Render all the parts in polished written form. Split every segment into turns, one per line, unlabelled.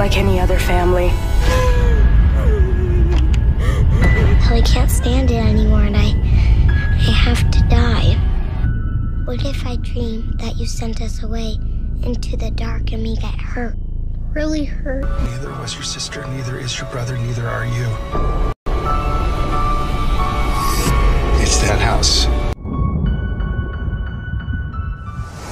like any other family.
I can't stand it anymore and I have to die. What if I dream that you sent us away into the dark and we get hurt? Really hurt.
Neither was your sister, neither is your brother, neither are you. It's that house.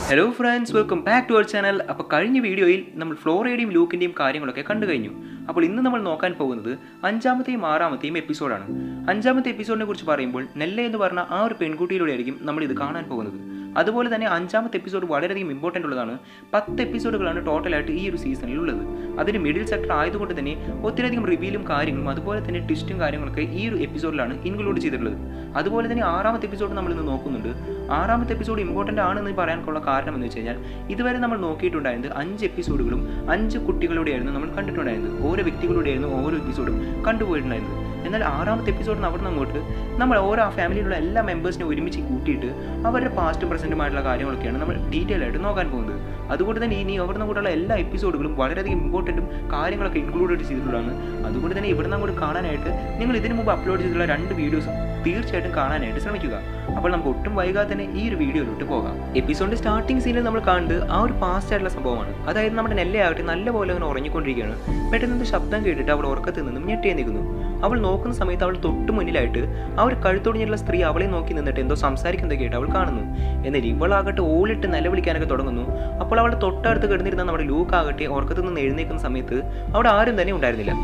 Hello friends, welcome back to our channel. അപ്പോൾ കഴിഞ്ഞ വീഡിയോയിൽ നമ്മൾ ഫ്ലോറയുടെയും ലൂക്കിൻ്റെയും കാര്യങ്ങളൊക്കെ കണ്ടു കഴിഞ്ഞു. അപ്പോൾ ഇന്ന് നമ്മൾ നോക്കാൻ പോകുന്നത് 5-ാമത്തെയും 6-ാമത്തെയും എപ്പിസോഡാണ്. 5-ാമത്തെ എപ്പിസോഡിനെ കുറിച്ച് പറയുമ്പോൾ നെല്ല എന്ന് പറഞ്ഞ ആ ഒരു പെൺകുട്ടിയിലൂടെ ആയിരിക്കും നമ്മൾ ഇത് കാണാൻ പോകുന്നത്. അതുപോലെ തന്നെ 5-ാമത്തെ എപ്പിസോഡ് വളരെയധികം ഇമ്പോർട്ടൻ്റ് ഉള്ളതാണ്. 10 എപ്പിസോഡുകളാണ് ടോട്ടലായിട്ട് ഈ ഒരു സീസണിൽ ഉള്ളത്. അതിന് മിഡിൽ സെക്ടർ ആയതുകൊണ്ട് തന്നെ ഒത്തിരിയധികം റിവീലും കാര്യങ്ങളും അതുപോലെ തന്നെ ട്വിസ്റ്റും കാര്യങ്ങളൊക്കെ ഈ ഒരു എപ്പിസോഡിലാണ് ഇൻക്ലൂഡ് ചെയ്തിട്ടുള്ളത്. അതുപോലെ തന്നെ 6-ാമത്തെ എപ്പിസോഡ് നമ്മൾ ഇന്ന് നോക്കുന്നുണ്ട്. 6-ാമത്തെ എപ്പിസോഡ് ഇമ്പോർട്ടൻ്റ് ആണെന്ന് പറയാനുള്ള കാരണം എന്ന് വെച്ച് കഴിഞ്ഞാൽ ഇതുവരെ നമ്മൾ നോക്കിയിട്ടുണ്ടായിരുന്നത് 5 എപ്പിസോഡുകളും 5 കുട്ടികളുടെയായിരുന്നു നമ്മൾ കണ്ടിട്ടുണ്ടായിരുന്നത്. ഓരോ വ്യക്തികളുടെയായിരുന്നു ഓരോ എപ്പിസോഡും കണ്ടുപോയിട്ടുണ്ടായിരുന്നത്. എന്നാൽ 6-ാമത്തെ എപ്പിസോഡിന് അവിടെ നിന്ന് അങ്ങോട്ട് നമ്മൾ ഓരോ ഫാമിലിയിലുള്ള എല്ലാ മെമ്പേഴ്സിനെ ഒരുമിച്ച് കൂട്ടിയിട്ട് അവരുടെ പാസ്റ്റ് പ്രസൻറ്റുമായിട്ടുള്ള കാര്യങ്ങളൊക്കെയാണ് നമ്മൾ ഡീറ്റെയിൽ ആയിട്ട് നോക്കാൻ പോകുന്നത്. അതുകൊണ്ട് തന്നെ ഇനി അവിടെ നിന്നോട്ടുള്ള എല്ലാ എപ്പിസോഡുകളും വളരെയധികം ഇമ്പോർട്ടൻറ്റും കാര്യങ്ങളൊക്കെ ഇൻക്ലൂഡ് ചെയ്തിട്ടുള്ളതാണ്. അതുകൊണ്ട് തന്നെ ഇവിടെ നിന്ന് അങ്ങോട്ട് കാണാനായിട്ട് നിങ്ങൾ ഇതിനു മുമ്പ് അപ്ലോഡ് ചെയ്തിട്ടുള്ള 2 വീഡിയോസും തീർച്ചയായിട്ടും കാണാനായിട്ട് ശ്രമിക്കുക. അപ്പോൾ നമുക്ക് ഒട്ടും വൈകാതെ തന്നെ ഈ ഒരു വീഡിയോയിലോട്ട് പോകാം. എപ്പിസോഡിൻ്റെ സ്റ്റാർട്ടിംഗ് സീനിൽ നമ്മൾ കാണുന്നത് ആ ഒരു പാസ്റ്റ് ആയിട്ടുള്ള സംഭവമാണ്. അതായത് നമ്മുടെ നെല്ലയാകട്ടെ നല്ലപോലെ അങ്ങനെ ഉറങ്ങിക്കൊണ്ടിരിക്കുകയാണ്. പെട്ടെന്ന് ശബ്ദം കേട്ടിട്ട് അവൾ ഉറക്കത്തിൽ നിന്നും ഞെട്ടി നിൽക്കുന്നു. അവൾ നോക്കുന്ന സമയത്ത് അവൾ തൊട്ട് മുന്നിലായിട്ട് ആ ഒരു കഴുത്തൊടിഞ്ഞുള്ള സ്ത്രീ അവളെ നോക്കി നിന്നിട്ട് എന്തോ സംസാരിക്കുന്നത് കേട്ട് അവൾ കാണുന്നു. എന്നാൽ ഇവളാകട്ടെ ഓളിട്ട് നിലവിളിക്കാനൊക്കെ തുടങ്ങുന്നു. അപ്പോൾ അവൾ തൊട്ടടുത്ത് കിടന്നിരുന്ന നമ്മുടെ ലൂക്കാകട്ടെ ഉറക്കത്തിൽ നിന്ന് എഴുന്നേക്കുന്ന സമയത്ത് അവിടെ ആരും തന്നെ ഉണ്ടായിരുന്നില്ല.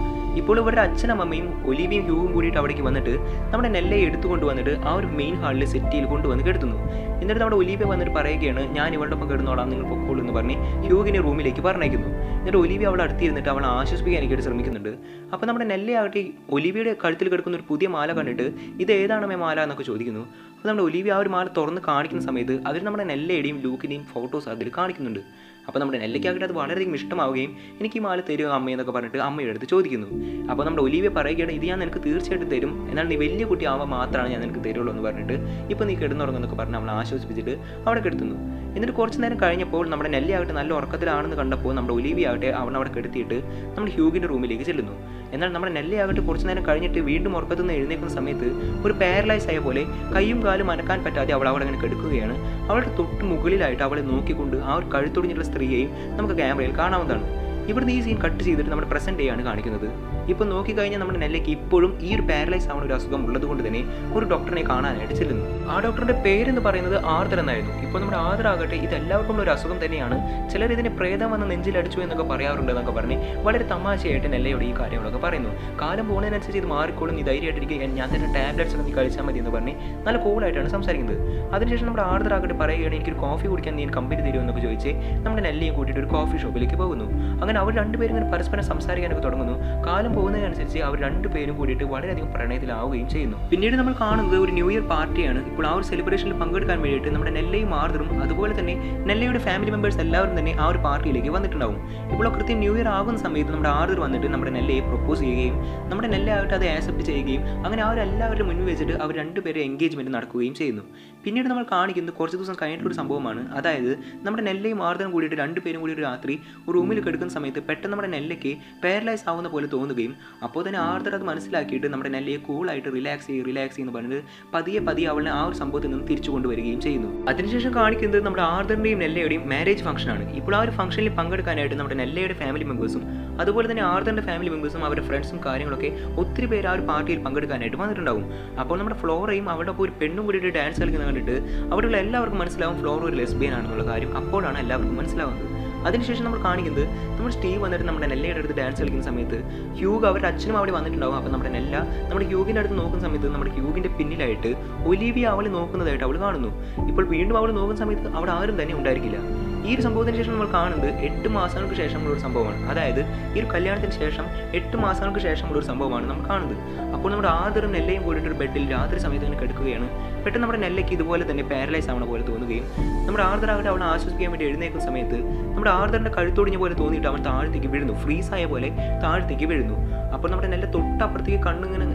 ഇപ്പോൾ ഇവരുടെ അച്ഛനും അമ്മയും ഒലിവിയും ഹ്യൂവും കൂടിയിട്ട് അവിടേക്ക് വന്നിട്ട് നമ്മുടെ നെല്ലയെ എടുത്തുകൊണ്ട് വന്നിട്ട് ആ ഒരു മെയിൻ ഹാളിൽ സെറ്റിയിൽ കൊണ്ടുവന്ന് കിടത്തുന്നു. എന്നിട്ട് നമ്മുടെ ഒലിവിയ വന്നിട്ട് പറയുകയാണ്, ഞാൻ ഇവളുടെ ഒപ്പം കിടന്നോളാം, നിങ്ങൾ പൊക്കോളൂ എന്ന് പറഞ്ഞ് ഹ്യൂവിനെ റൂമിലേക്ക് പറഞ്ഞയക്കുന്നു. എന്നിട്ട് ഒലിവിയ അവളെ അടുത്തിരുന്നിട്ട് അവളെ ആശ്വസിപ്പിക്കാനായിട്ട് ശ്രമിക്കുന്നുണ്ട്. അപ്പോൾ നമ്മുടെ നെല്ലയാകട്ടെ ഒലിവിയുടെ കഴുത്തിൽ കിടക്കുന്ന ഒരു പുതിയ മാല കണ്ടിട്ട് ഇത് ഏതാണ് മാല എന്നൊക്കെ ചോദിക്കുന്നു. അപ്പോൾ നമ്മുടെ ഒലിവിയ ആ ഒരു മാല തുറന്ന് കാണിക്കുന്ന സമയത്ത് അതിൽ നമ്മുടെ നെല്ലയുടെയും ലൂക്കിൻ്റെയും ഫോട്ടോസ് അതിൽ കാണിക്കുന്നുണ്ട്. അപ്പോൾ നമ്മുടെ നെല്ലയ്ക്കാകട്ടെ അത് വളരെയധികം ഇഷ്ടമാവുകയും എനിക്ക് ഈ മാല തരുമോ അമ്മയെന്നൊക്കെ പറഞ്ഞിട്ട് അമ്മയുടെ അടുത്ത് ചോദിക്കുന്നു. അപ്പോൾ നമ്മുടെ ഒലിവിയ പറയുകയാണ്, ഇത് ഞാൻ നിനക്ക് തീർച്ചയായിട്ടും തരും, എന്നാൽ നീ വലിയ കുട്ടി ആവാൻ മാത്രമാണ് ഞാൻ നിനക്ക് തരുള്ളൂ എന്ന് പറഞ്ഞിട്ട് ഇപ്പോൾ നീ കിടന്നുറങ്ങുന്നൊക്കെ പറഞ്ഞ് അവളെ ആശ്വസിപ്പിച്ചിട്ട് അവിടെ കിടത്തുന്നു. എന്നിട്ട് കുറച്ച് നേരം കഴിഞ്ഞപ്പോൾ നമ്മുടെ നെല്ലയാകട്ടെ നല്ല ഉറക്കത്തിലാണെന്ന് കണ്ടപ്പോൾ നമ്മുടെ ഒലിവിയ ആകട്ടെ അവൾ അവിടെ കിടത്തിയിട്ട് നമ്മുടെ ഹ്യൂഗിൻ്റെ റൂമിലേക്ക് ചെല്ലുന്നു. എന്നാൽ നമ്മുടെ നെല്ലയാകട്ടെ കുറച്ച് നേരം കഴിഞ്ഞിട്ട് വീണ്ടും ഉറക്കത്തിൽ നിന്ന് എഴുന്നേക്കുന്ന സമയത്ത് ഒരു പാരലൈസ് ആയ പോലെ കൈയും കാലും അനക്കാൻ പറ്റാതെ അവൾ അവിടെ അങ്ങനെ കിടക്കുകയാണ്. അവളുടെ തൊട്ട് മുകളിലായിട്ട് അവളെ നോക്കിക്കൊണ്ട് ആ ഒരു കഴുത്തൊടിഞ്ഞിട്ടുള്ള സ്ത്രീയെയും നമുക്ക് ക്യാമറയിൽ കാണാവുന്നതാണ്. ഇവിടുന്ന് ഈ സീൻ കട്ട് ചെയ്തിട്ട് നമ്മുടെ പ്രസൻറ്റ് ഡേ ആണ് കാണിക്കുന്നത്. ഇപ്പോൾ നോക്കിക്കഴിഞ്ഞാൽ നമ്മുടെ നെല്ലയ്ക്ക് ഇപ്പോഴും ഈ ഒരു പാരലൈസ് ആവുന്ന ഒരു അസുഖം ഉള്ളത് കൊണ്ട് തന്നെ ഒരു ഡോക്ടറിനെ കാണാനായിട്ട് ചെല്ലുന്നു. ആ ഡോക്ടറുടെ പേരെന്ന് പറയുന്നത് ആർദർ എന്നായിരുന്നു. ഇപ്പോൾ നമ്മുടെ ആർദർ ആകട്ടെ ഇത് എല്ലാവർക്കും ഒരു അസുഖം തന്നെയാണ്, ചിലർ ഇതിനെ പ്രേതം വന്ന് നെഞ്ചിലടിച്ചു എന്നൊക്കെ പറയാറുണ്ട് എന്നൊക്കെ പറഞ്ഞ് വളരെ തമാശയായിട്ട് നെല്ലയോട് ഈ കാര്യങ്ങളൊക്കെ പറയുന്നു. കാലം പോകുന്നതിനനുസരിച്ച് ഇത് മാറിക്കോളും, നീ ധൈര്യമായിട്ടിരിക്കുക, ഞാൻ തന്നെ ടാബ്ലറ്റ്സ് ഒക്കെ നീ കഴിച്ചാൽ മതി എന്ന് പറഞ്ഞ് നല്ല കൂളായിട്ടാണ് സംസാരിക്കുന്നത്. അതിനുശേഷം നമ്മുടെ ആർദർ ആകട്ടെ പറയുകയാണ്, എനിക്കൊരു കോഫി കുടിക്കാൻ നീ കമ്പനി തരുമോ എന്നൊക്കെ ചോദിച്ച് നമ്മുടെ നെല്ലയെ കൂട്ടിയിട്ട് ഒരു കോഫി ഷോപ്പിലേക്ക് പോകുന്നു. അങ്ങനെ അവർ രണ്ടുപേരും ഇങ്ങനെ പരസ്പരം സംസാരിക്കാനൊക്കെ തുടങ്ങുന്നു. കാലം പോകുന്നതിനനുസരിച്ച് അവർ രണ്ടുപേരും കൂടിയിട്ട് വളരെയധികം പ്രണയത്തിലാവുകയും ചെയ്യുന്നു. പിന്നീട് നമ്മൾ കാണുന്നത് ഒരു ന്യൂ ഇയർ പാർട്ടിയാണ്. ഇപ്പോൾ ആ ഒരു സെലിബ്രേഷനിൽ പങ്കെടുക്കാൻ വേണ്ടിയിട്ട് നമ്മുടെ നെല്ലയും ആർദറും അതുപോലെ തന്നെ നെല്ലയുടെ ഫാമിലി മെമ്പേഴ്സ് എല്ലാവരും തന്നെ ആ ഒരു പാർട്ടിയിലേക്ക് വന്നിട്ടുണ്ടാവും. ഇപ്പോൾ കൃത്യം ന്യൂ ഇയർ ആകുന്ന സമയത്ത് നമ്മുടെ ആർദർ വന്നിട്ട് നമ്മുടെ നെല്ലയെ പ്രൊപ്പോസ് ചെയ്യുകയും നമ്മുടെ നെല്ലയായിട്ട് അത് ആക്സെപ്റ്റ് ചെയ്യുകയും അങ്ങനെ അവരെല്ലാവരുടെ മുന്നിൽ വെച്ചിട്ട് അവർ രണ്ടുപേരും എൻഗേജ്മെൻറ്റ് നടക്കുകയും ചെയ്യുന്നു. പിന്നീട് നമ്മൾ കാണിക്കുന്നത് കുറച്ച് ദിവസം കഴിഞ്ഞിട്ടൊരു സംഭവമാണ്. അതായത് നമ്മുടെ നെല്ലയും ആർദറും കൂടിയിട്ട് രണ്ടുപേരും കൂടി ഒരു രാത്രി റൂമിൽ കിടക്കുന്ന സമയത്ത് പെട്ടെന്ന് നമ്മുടെ നെല്ലയ്ക്ക് പാരലൈസ് ആവുന്ന പോലെ തോന്നുകയും അപ്പോൾ തന്നെ ആർദർ അത് മനസ്സിലാക്കിയിട്ട് നമ്മുടെ നെല്ലയെ കൂളായിട്ട് റിലാക്സ് എന്ന് പറഞ്ഞിട്ട് പതിയെ അവളെ ആ ഒരു സംഭവത്തിൽ നിന്ന് തിരിച്ചു കൊണ്ടുവരികയും ചെയ്യുന്നു. അതിനുശേഷം കാണിക്കുന്നത് നമ്മുടെ ആർദറിൻ്റെയും നെല്ലയുടെയും മാരേജ് ഫംഗ്ഷനാണ്. ഇപ്പോൾ ആ ഒരു ഫംഗ്ഷനിൽ പങ്കെടുക്കാനായിട്ട് നമ്മുടെ നെല്ലയുടെ ഫാമിലി മെമ്പേഴ്സും അതുപോലെ തന്നെ ആർദറിൻ്റെ ഫാമിലി മെമ്പേഴ്സും അവരുടെ ഫ്രണ്ട്സും കാര്യങ്ങളൊക്കെ ഒത്തിരി പേര് ആ ഒരു പാർട്ടിയിൽ പങ്കെടുക്കാനായിട്ട് വന്നിട്ടുണ്ടാവും. അപ്പോൾ നമ്മുടെ ഫ്ലോറയും അവരുടെ ഒരു പെണ്ണും കൂടിയിട്ട് ഡാൻസ് കളിക്കുന്നത് കണ്ടിട്ട് അവിടെയുള്ള എല്ലാവർക്കും മനസ്സിലാവും ഫ്ലോർ ഒരു ലെസ്ബിയൻ ആണെന്നുള്ള കാര്യം അപ്പോഴാണ് എല്ലാവർക്കും മനസ്സിലാവുന്നത്. അതിനുശേഷം നമ്മൾ കാണിക്കുന്നത് നമ്മുടെ സ്റ്റീവ് വന്നിട്ട് നമ്മുടെ നെല്ലയുടെ അടുത്ത് ഡാൻസ് കളിക്കുന്ന സമയത്ത് ഹ്യൂഗ് അവരുടെ അച്ഛനും അവിടെ വന്നിട്ടുണ്ടാവും. അപ്പോൾ നമ്മുടെ നെല്ല നമ്മുടെ ഹ്യൂഗിൻ്റെ അടുത്ത് നോക്കുന്ന സമയത്ത് നമ്മുടെ ഹ്യൂഗിൻ്റെ പിന്നിലായിട്ട് ഒലിവിയ അവളെ നോക്കുന്നതായിട്ട് അവൾ കാണുന്നു. ഇപ്പോൾ വീണ്ടും അവൾ നോക്കുന്ന സമയത്ത് അവിടെ ആരും തന്നെ ഉണ്ടായിരിക്കില്ല. ഈ ഒരു സംഭവത്തിന് ശേഷം നമ്മൾ കാണുന്നത് 8 മാസങ്ങൾക്ക് ശേഷമുള്ള ഒരു സംഭവമാണ്. അതായത് ഈ ഒരു കല്യാണത്തിന് ശേഷം 8 മാസങ്ങൾക്ക് ശേഷമുള്ള ഒരു സംഭവമാണ് നമ്മൾ കാണുന്നത്. അപ്പോൾ നമ്മുടെ ആദറും നെല്ലയും കൂടിയിട്ട് ഒരു ബെഡിൽ രാത്രി സമയത്ത് ഇങ്ങനെ കിടക്കുകയാണ്. പെട്ടെന്ന് നമ്മുടെ നെല്ലയ്ക്ക് ഇതുപോലെ തന്നെ പാരലൈസ് ആവണ പോലെ തോന്നുകയും നമ്മുടെ ആർദറാകട്ടെ അവളെ ആശ്വസിപ്പിക്കാൻ വേണ്ടി എഴുന്നേക്കുന്ന സമയത്ത് നമ്മുടെ ആർദറിൻ്റെ കഴുത്തൊടിഞ്ഞ പോലെ തോന്നിയിട്ട് അവൻ താഴത്തേക്ക് വീഴുന്നു, ഫ്രീസായ പോലെ താഴത്തേക്ക് വീഴുന്നു. അപ്പോൾ നമ്മുടെ നെല്ല തൊട്ടപ്പുറത്തേക്ക് കണ്ണിങ്ങനെ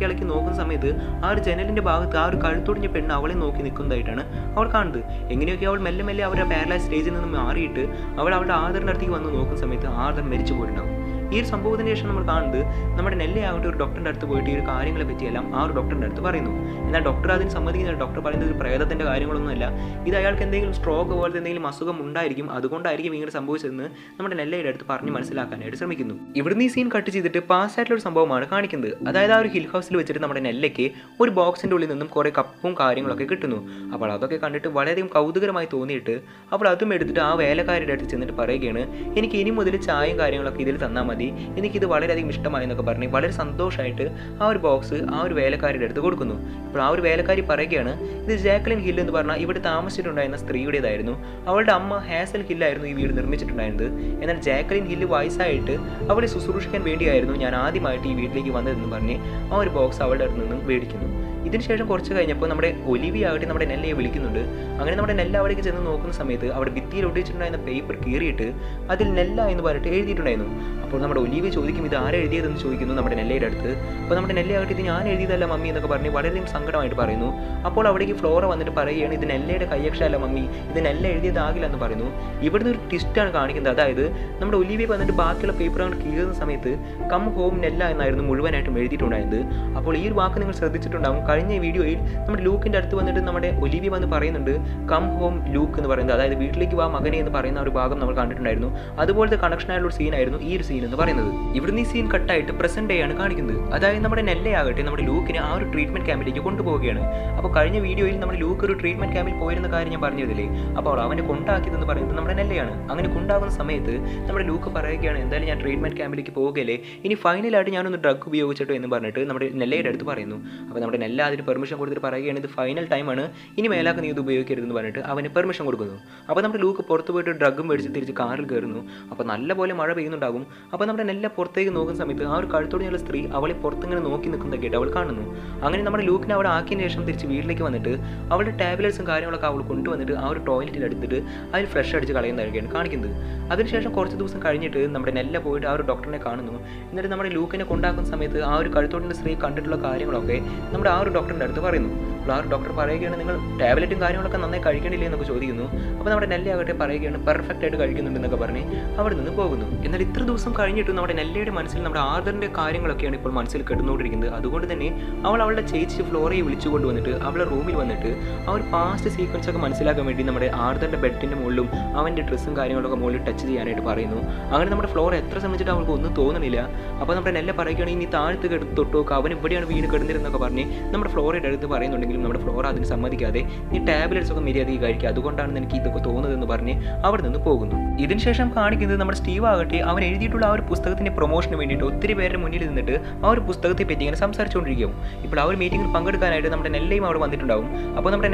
ഇളക്കി നോക്കുന്ന സമയത്ത് ആ ഒരു ജനലിൻ്റെ ഭാഗത്ത് ആ ഒരു കഴുത്തൊടിഞ്ഞ പെണ്ണ് അവളെ നോക്കി നിൽക്കുന്നതായിട്ടാണ് അവൾ കാണുന്നത്. എങ്ങനെയൊക്കെ അവൾ മെല്ലെ അവരുടെ പാരലൈസ് സ്റ്റേജിൽ നിന്ന് മാറിയിട്ട് അവൾ അവളുടെ ആദറിൻ്റെ അടുത്തേക്ക് വന്ന് നോക്കുന്ന സമയത്ത് ആദർ മരിച്ചു പോയിട്ടുണ്ടാവും. ഈ ഒരു സംഭവത്തിന് ശേഷം നമ്മൾ കാണുന്നത് നമ്മുടെ നെല്ലയാകട്ടെ ഒരു ഡോക്ടറിൻ്റെ അടുത്ത് പോയിട്ട് ഈ ഒരു കാര്യങ്ങളെ പറ്റിയെല്ലാം ആ ഒരു ഡോക്ടറിൻ്റെ അടുത്ത് പറയുന്നു. എന്നാൽ ഡോക്ടർ അതിന് സമ്മതിക്കുന്നില്ല. ഡോക്ടർ പറയുന്നത് ഒരു പ്രേതത്തിൻ്റെ കാര്യങ്ങളൊന്നുമല്ല, ഇത് അയാൾക്ക് എന്തെങ്കിലും സ്ട്രോക്ക് പോലത്തെ എന്തെങ്കിലും അസുഖം ഉണ്ടായിരിക്കും, അതുകൊണ്ടായിരിക്കും ഇങ്ങനെ സംഭവിച്ചതെന്ന് നമ്മുടെ നെല്ലയുടെ അടുത്ത് പറഞ്ഞ് മനസ്സിലാക്കാനായിട്ട് ശ്രമിക്കുന്നു. ഇവിടുന്ന് ഈ സീൻ കട്ട് ചെയ്തിട്ട് പാസ് ആയിട്ടുള്ള ഒരു സംഭവമാണ് കാണിക്കുന്നത്. അതായത് ആ ഒരു ഹിൽ ഹൗസിൽ വെച്ചിട്ട് നമ്മുടെ നെല്ലയ്ക്ക് ഒരു ബോക്സിൻ്റെ ഉള്ളിൽ നിന്നും കുറേ കപ്പും കാര്യങ്ങളൊക്കെ കിട്ടുന്നു. അപ്പോൾ അതൊക്കെ കണ്ടിട്ട് വളരെയധികം കൗതുകരമായി തോന്നിയിട്ട് അപ്പോൾ അതും എടുത്തിട്ട് ആ വേലക്കാരുടെ അടുത്ത് ചെന്നിട്ട് പറയുകയാണ്, എനിക്ക് ഇനി മുതൽ ചായയും കാര്യങ്ങളൊക്കെ ഇതിൽ തന്നാൽ മതി, എനിക്കിത് വളരെയധികം ഇഷ്ടമായി എന്നൊക്കെ പറഞ്ഞ് വളരെ സന്തോഷമായിട്ട് ആ ഒരു ബോക്സ് ആ ഒരു വേലക്കാരുടെ അടുത്ത് കൊടുക്കുന്നു. അപ്പോൾ ആ ഒരു വേലക്കാരി പറയുകയാണ്, ഇത് ജാക്ലിൻ ഹിൽ എന്ന് പറഞ്ഞാൽ ഇവിടെ താമസിച്ചിട്ടുണ്ടായിരുന്ന സ്ത്രീയുടേതായിരുന്നു. അവളുടെ അമ്മ ഹാസൽ ഹില്ലായിരുന്നു ഈ വീട് നിർമ്മിച്ചിട്ടുണ്ടായിരുന്നത്. എന്നാൽ ജാക്ലിൻ ഹില്ല് വയസ്സായിട്ട് അവളെ ശുശ്രൂഷിക്കാൻ വേണ്ടിയായിരുന്നു ഞാൻ ആദ്യമായിട്ട് ഈ വീട്ടിലേക്ക് വന്നതെന്ന് പറഞ്ഞ് ആ ഒരു ബോക്സ് അവളുടെ അടുത്ത് നിന്നും മേടിക്കുന്നു. ഇതിനുശേഷം കുറച്ച് കഴിഞ്ഞപ്പോൾ നമ്മുടെ ഒലിവി ആകട്ടെ നമ്മുടെ നെല്ലയെ വിളിക്കുന്നുണ്ട്. അങ്ങനെ നമ്മുടെ നെല്ല അവിടേക്ക് ചെന്ന് നോക്കുന്ന സമയത്ത് അവിടെ ഭിത്തിയിൽ ഒട്ടിച്ചിട്ടുണ്ടായിരുന്ന പേപ്പർ കീറിയിട്ട് അതിൽ നെല്ല എന്ന് പറഞ്ഞിട്ട് എഴുതിയിട്ടുണ്ടായിരുന്നു. അപ്പോൾ നമ്മുടെ ഒലിവി ചോദിക്കും, ഇത് ആരെ എഴുതിയതെന്ന് ചോദിക്കുന്നു നമ്മുടെ നെല്ലയുടെ അടുത്ത്. അപ്പോൾ നമ്മുടെ നെല്ലയാകട്ടെ ഇത് ഞാൻ എഴുതിയതല്ല മമ്മി എന്നൊക്കെ പറഞ്ഞ് വളരെയധികം സങ്കടമായിട്ട് പറയുന്നു. അപ്പോൾ അവിടേക്ക് ഫ്ലോറ വന്നിട്ട് പറയുകയാണ്, ഇത് നെല്ലയുടെ കൈയക്ഷരമല്ല മമ്മി, ഇത് നെല്ല എഴുതിയതാകില്ല എന്ന് പറയുന്നു. ഇവിടുന്ന് ഒരു ട്വിസ്റ്റാണ് കാണിക്കുന്നത്. അതായത് നമ്മുടെ ഒലിവി വന്നിട്ട് ബാക്കിയുള്ള പേപ്പർ അങ്ങോട്ട് കീറുന്ന സമയത്ത് കം ഹോം നെല്ല എന്നായിരുന്നു മുഴുവനായിട്ടും എഴുതിയിട്ടുണ്ടായത്. അപ്പോൾ ഈ ഒരു വാക്ക് നിങ്ങൾ ശ്രദ്ധിച്ചിട്ടുണ്ടാകും. കഴിഞ്ഞ വീഡിയോയിൽ നമ്മുടെ ലൂക്കിൻ്റെ അടുത്ത് വന്നിട്ട് നമ്മുടെ ഒലിവി വന്ന് പറയുന്നുണ്ട് കം ഹോം ലൂക്ക് എന്ന് പറയുന്നത്, അതായത് വീട്ടിലേക്ക് വാ മകനെ എന്ന് പറയുന്ന ഒരു ഭാഗം നമ്മൾ കണ്ടിട്ടുണ്ടായിരുന്നു. അതുപോലത്തെ കണക്ഷൻ ആയുള്ള ഒരു സീനായിരുന്നു ഈ ഒരു സീൻ എന്ന് പറയുന്നത്. ഇവിടുന്ന് ഈ സീൻ കട്ടായിട്ട് പ്രസന്റ് ഡേ ആണ് കാണിക്കുന്നത്. അതായത് നമ്മുടെ നെല്ലയാകട്ടെ നമ്മുടെ ലൂക്കിനെ ആ ഒരു ട്രീറ്റ്മെന്റ് ക്യാമ്പിലേക്ക് കൊണ്ടുപോവുകയാണ്. അപ്പോൾ കഴിഞ്ഞ വീഡിയോയിൽ നമ്മുടെ ലൂക്ക് ഒരു ട്രീറ്റ്മെന്റ് ക്യാമ്പിൽ പോയിരുന്ന കാര്യം ഞാൻ പറഞ്ഞതില്ലേ, അപ്പോൾ അവനെ കൊണ്ടാക്കിയതെന്ന് പറയുന്നത് നമ്മുടെ നെല്ലയാണ്. അങ്ങനെ കൊണ്ടാകുന്ന സമയത്ത് നമ്മുടെ ലൂക്ക് പറയുകയാണ്, എന്തായാലും ഞാൻ ട്രീറ്റ്മെന്റ് ക്യാമ്പിലേക്ക് പോകുകയല്ലേ, ഇനി ഫൈനലായിട്ട് ഞാനൊന്ന് ഡ്രഗ് ഉപയോഗിച്ചിട്ടോ എന്ന് പറഞ്ഞിട്ട് നമ്മുടെ നെല്ലയുടെ അടുത്ത് പറയുന്നു. അപ്പോൾ നമ്മുടെ നെല്ല അതിന് പെർമിഷൻ കൊടുത്തിട്ട് പറയുകയാണ്, ഇത് ഫൈനൽ ടൈമാണ്, ഇനി മേലാക്ക് നീ ഇത് ഉപയോഗിക്കരുതെന്ന് പറഞ്ഞിട്ട് അവന് പെർമിഷൻ കൊടുക്കുന്നു. അപ്പോൾ നമ്മുടെ ലൂക്ക് പുറത്ത് പോയിട്ട് ഡ്രഗും മേടിച്ച് തിരിച്ച് കാറിൽ കയറുന്നു. അപ്പോൾ നല്ലപോലെ മഴ പെയ്യുന്നുണ്ടാകും. അപ്പോൾ നമ്മുടെ നെല്ല പുറത്തേക്ക് നോക്കുന്ന സമയത്ത് ആ ഒരു കഴുത്തോടെയുള്ള സ്ത്രീ അവളെ പുറത്തിങ്ങനെ നോക്കി നിൽക്കുന്നതൊക്കെ അവൾ കാണുന്നു. അങ്ങനെ നമ്മുടെ ലൂക്കിനെ അവിടെ ആക്കിയതിന് ശേഷം തിരിച്ച് വീട്ടിലേക്ക് വന്നിട്ട് അവളുടെ ടാബ്ലറ്റ്സും കാര്യങ്ങളൊക്കെ അവൾ കൊണ്ടുവന്നിട്ട് ആ ഒരു ടോയ്ലറ്റിൽ എടുത്തിട്ട് അതിൽ ഫ്ലഷ് അടിച്ച് കളയുന്നതൊക്കെയാണ് കാണിക്കുന്നത്. അതിനുശേഷം കുറച്ച് ദിവസം കഴിഞ്ഞിട്ട് നമ്മുടെ നെല്ല പോയിട്ട് ആ ഒരു ഡോക്ടറിനെ കാണുന്നു. എന്നിട്ട് നമ്മുടെ ലൂക്കിനെ കൊണ്ടാക്കുന്ന സമയത്ത് ആ ഒരു കഴുത്തോടിൻ്റെ സ്ത്രീ കണ്ടിട്ടുള്ള കാര്യങ്ങളൊക്കെ നമ്മുടെ ആ ഒരു ഡോക്ടറിൻ്റെ അടുത്ത് പറയുന്നു. അപ്പോൾ ആ ഒരു ഡോക്ടർ പറയുകയാണ്, നിങ്ങൾ ടാബ്ലറ്റും കാര്യങ്ങളൊക്കെ നന്നായി കഴിക്കണില്ലേ എന്നൊക്കെ ചോദിക്കുന്നു. അപ്പോൾ നമ്മുടെ നെല്ലയാകട്ടെ പറയുകയാണ്, പെർഫെക്റ്റ് ആയിട്ട് കഴിക്കുന്നുണ്ടെന്നൊക്കെ പറഞ്ഞ് അവിടെ നിന്ന് പോകുന്നു. എന്നാൽ ഇത്ര ദിവസം കഴിഞ്ഞിട്ട് നമ്മുടെ നെല്ലയുടെ മനസ്സിൽ നമ്മുടെ ആർദറിൻ്റെ കാര്യങ്ങളൊക്കെയാണ് ഇപ്പോൾ മനസ്സിൽ കിടന്നുകൊണ്ടിരിക്കുന്നത്. അതുകൊണ്ട് തന്നെ അവൾ അവളുടെ ചേച്ചി ഫ്ലോറയെ വിളിച്ചു കൊണ്ടുവന്നിട്ട് അവളുടെ റൂമിൽ വന്നിട്ട് ആ ഒരു പാസ്റ്റ് സീക്വൻസ് ഒക്കെ മനസ്സിലാക്കാൻ വേണ്ടി നമ്മുടെ ആർദറിൻ്റെ ബെഡിൻ്റെ മുകളിലും അവൻ്റെ ഡ്രസ്സും കാര്യങ്ങളൊക്കെ മുകളിൽ ടച്ച് ചെയ്യാനായിട്ട് പറയുന്നു. അങ്ങനെ നമ്മുടെ ഫ്ലോർ എത്ര ശ്രമിച്ചിട്ട് അവൾക്ക് ഒന്നും തോന്നുന്നില്ല. അപ്പോൾ നമ്മുടെ നെല്ല പറയുകയാണ്, ഇനി താഴത്ത് കിടന്ന് തൊട്ടോക്ക്, അവൻ ഇവിടെയാണ് വീട് കിടന്നിരുന്നൊക്കെ പറഞ്ഞ് നമ്മുടെ ഫ്ലോറയുടെ അടുത്ത് പറയുന്നുണ്ടെങ്കിലും നമ്മുടെ ഫ്ലോർ അതിന് സമ്മതിക്കാതെ ഈ ടാബ്ലറ്റ്സ് ഒക്കെ മര്യാദയ്ക്ക് കഴിക്കുക, അതുകൊണ്ടാണ് എനിക്ക് ഇതൊക്കെ തോന്നുന്നതെന്ന് പറഞ്ഞ് അവിടെ നിന്ന് പോകുന്നു. ഇതിനുശേഷം കാണിക്കുന്നത് നമ്മുടെ സ്റ്റീവ് ആകട്ടെ അവൻ എഴുതിയിട്ടുള്ള ആ ഒരു പുസ്തകത്തിൻ്റെ പ്രൊമോഷന് വേണ്ടിയിട്ട് ഒത്തിരി പേരുടെ മുന്നിൽ നിന്നിട്ട് ആ ഒരു പുസ്തകത്തെ പറ്റി ഇങ്ങനെ സംസാരിച്ചുകൊണ്ടിരിക്കും. ഇപ്പോൾ ആ ഒരു മീറ്റിംഗിൽ പങ്കെടുക്കാനായിട്ട് നമ്മുടെ നെല്ലയും അവിടെ വന്നിട്ടുണ്ടാവും. അപ്പോൾ നമ്മുടെ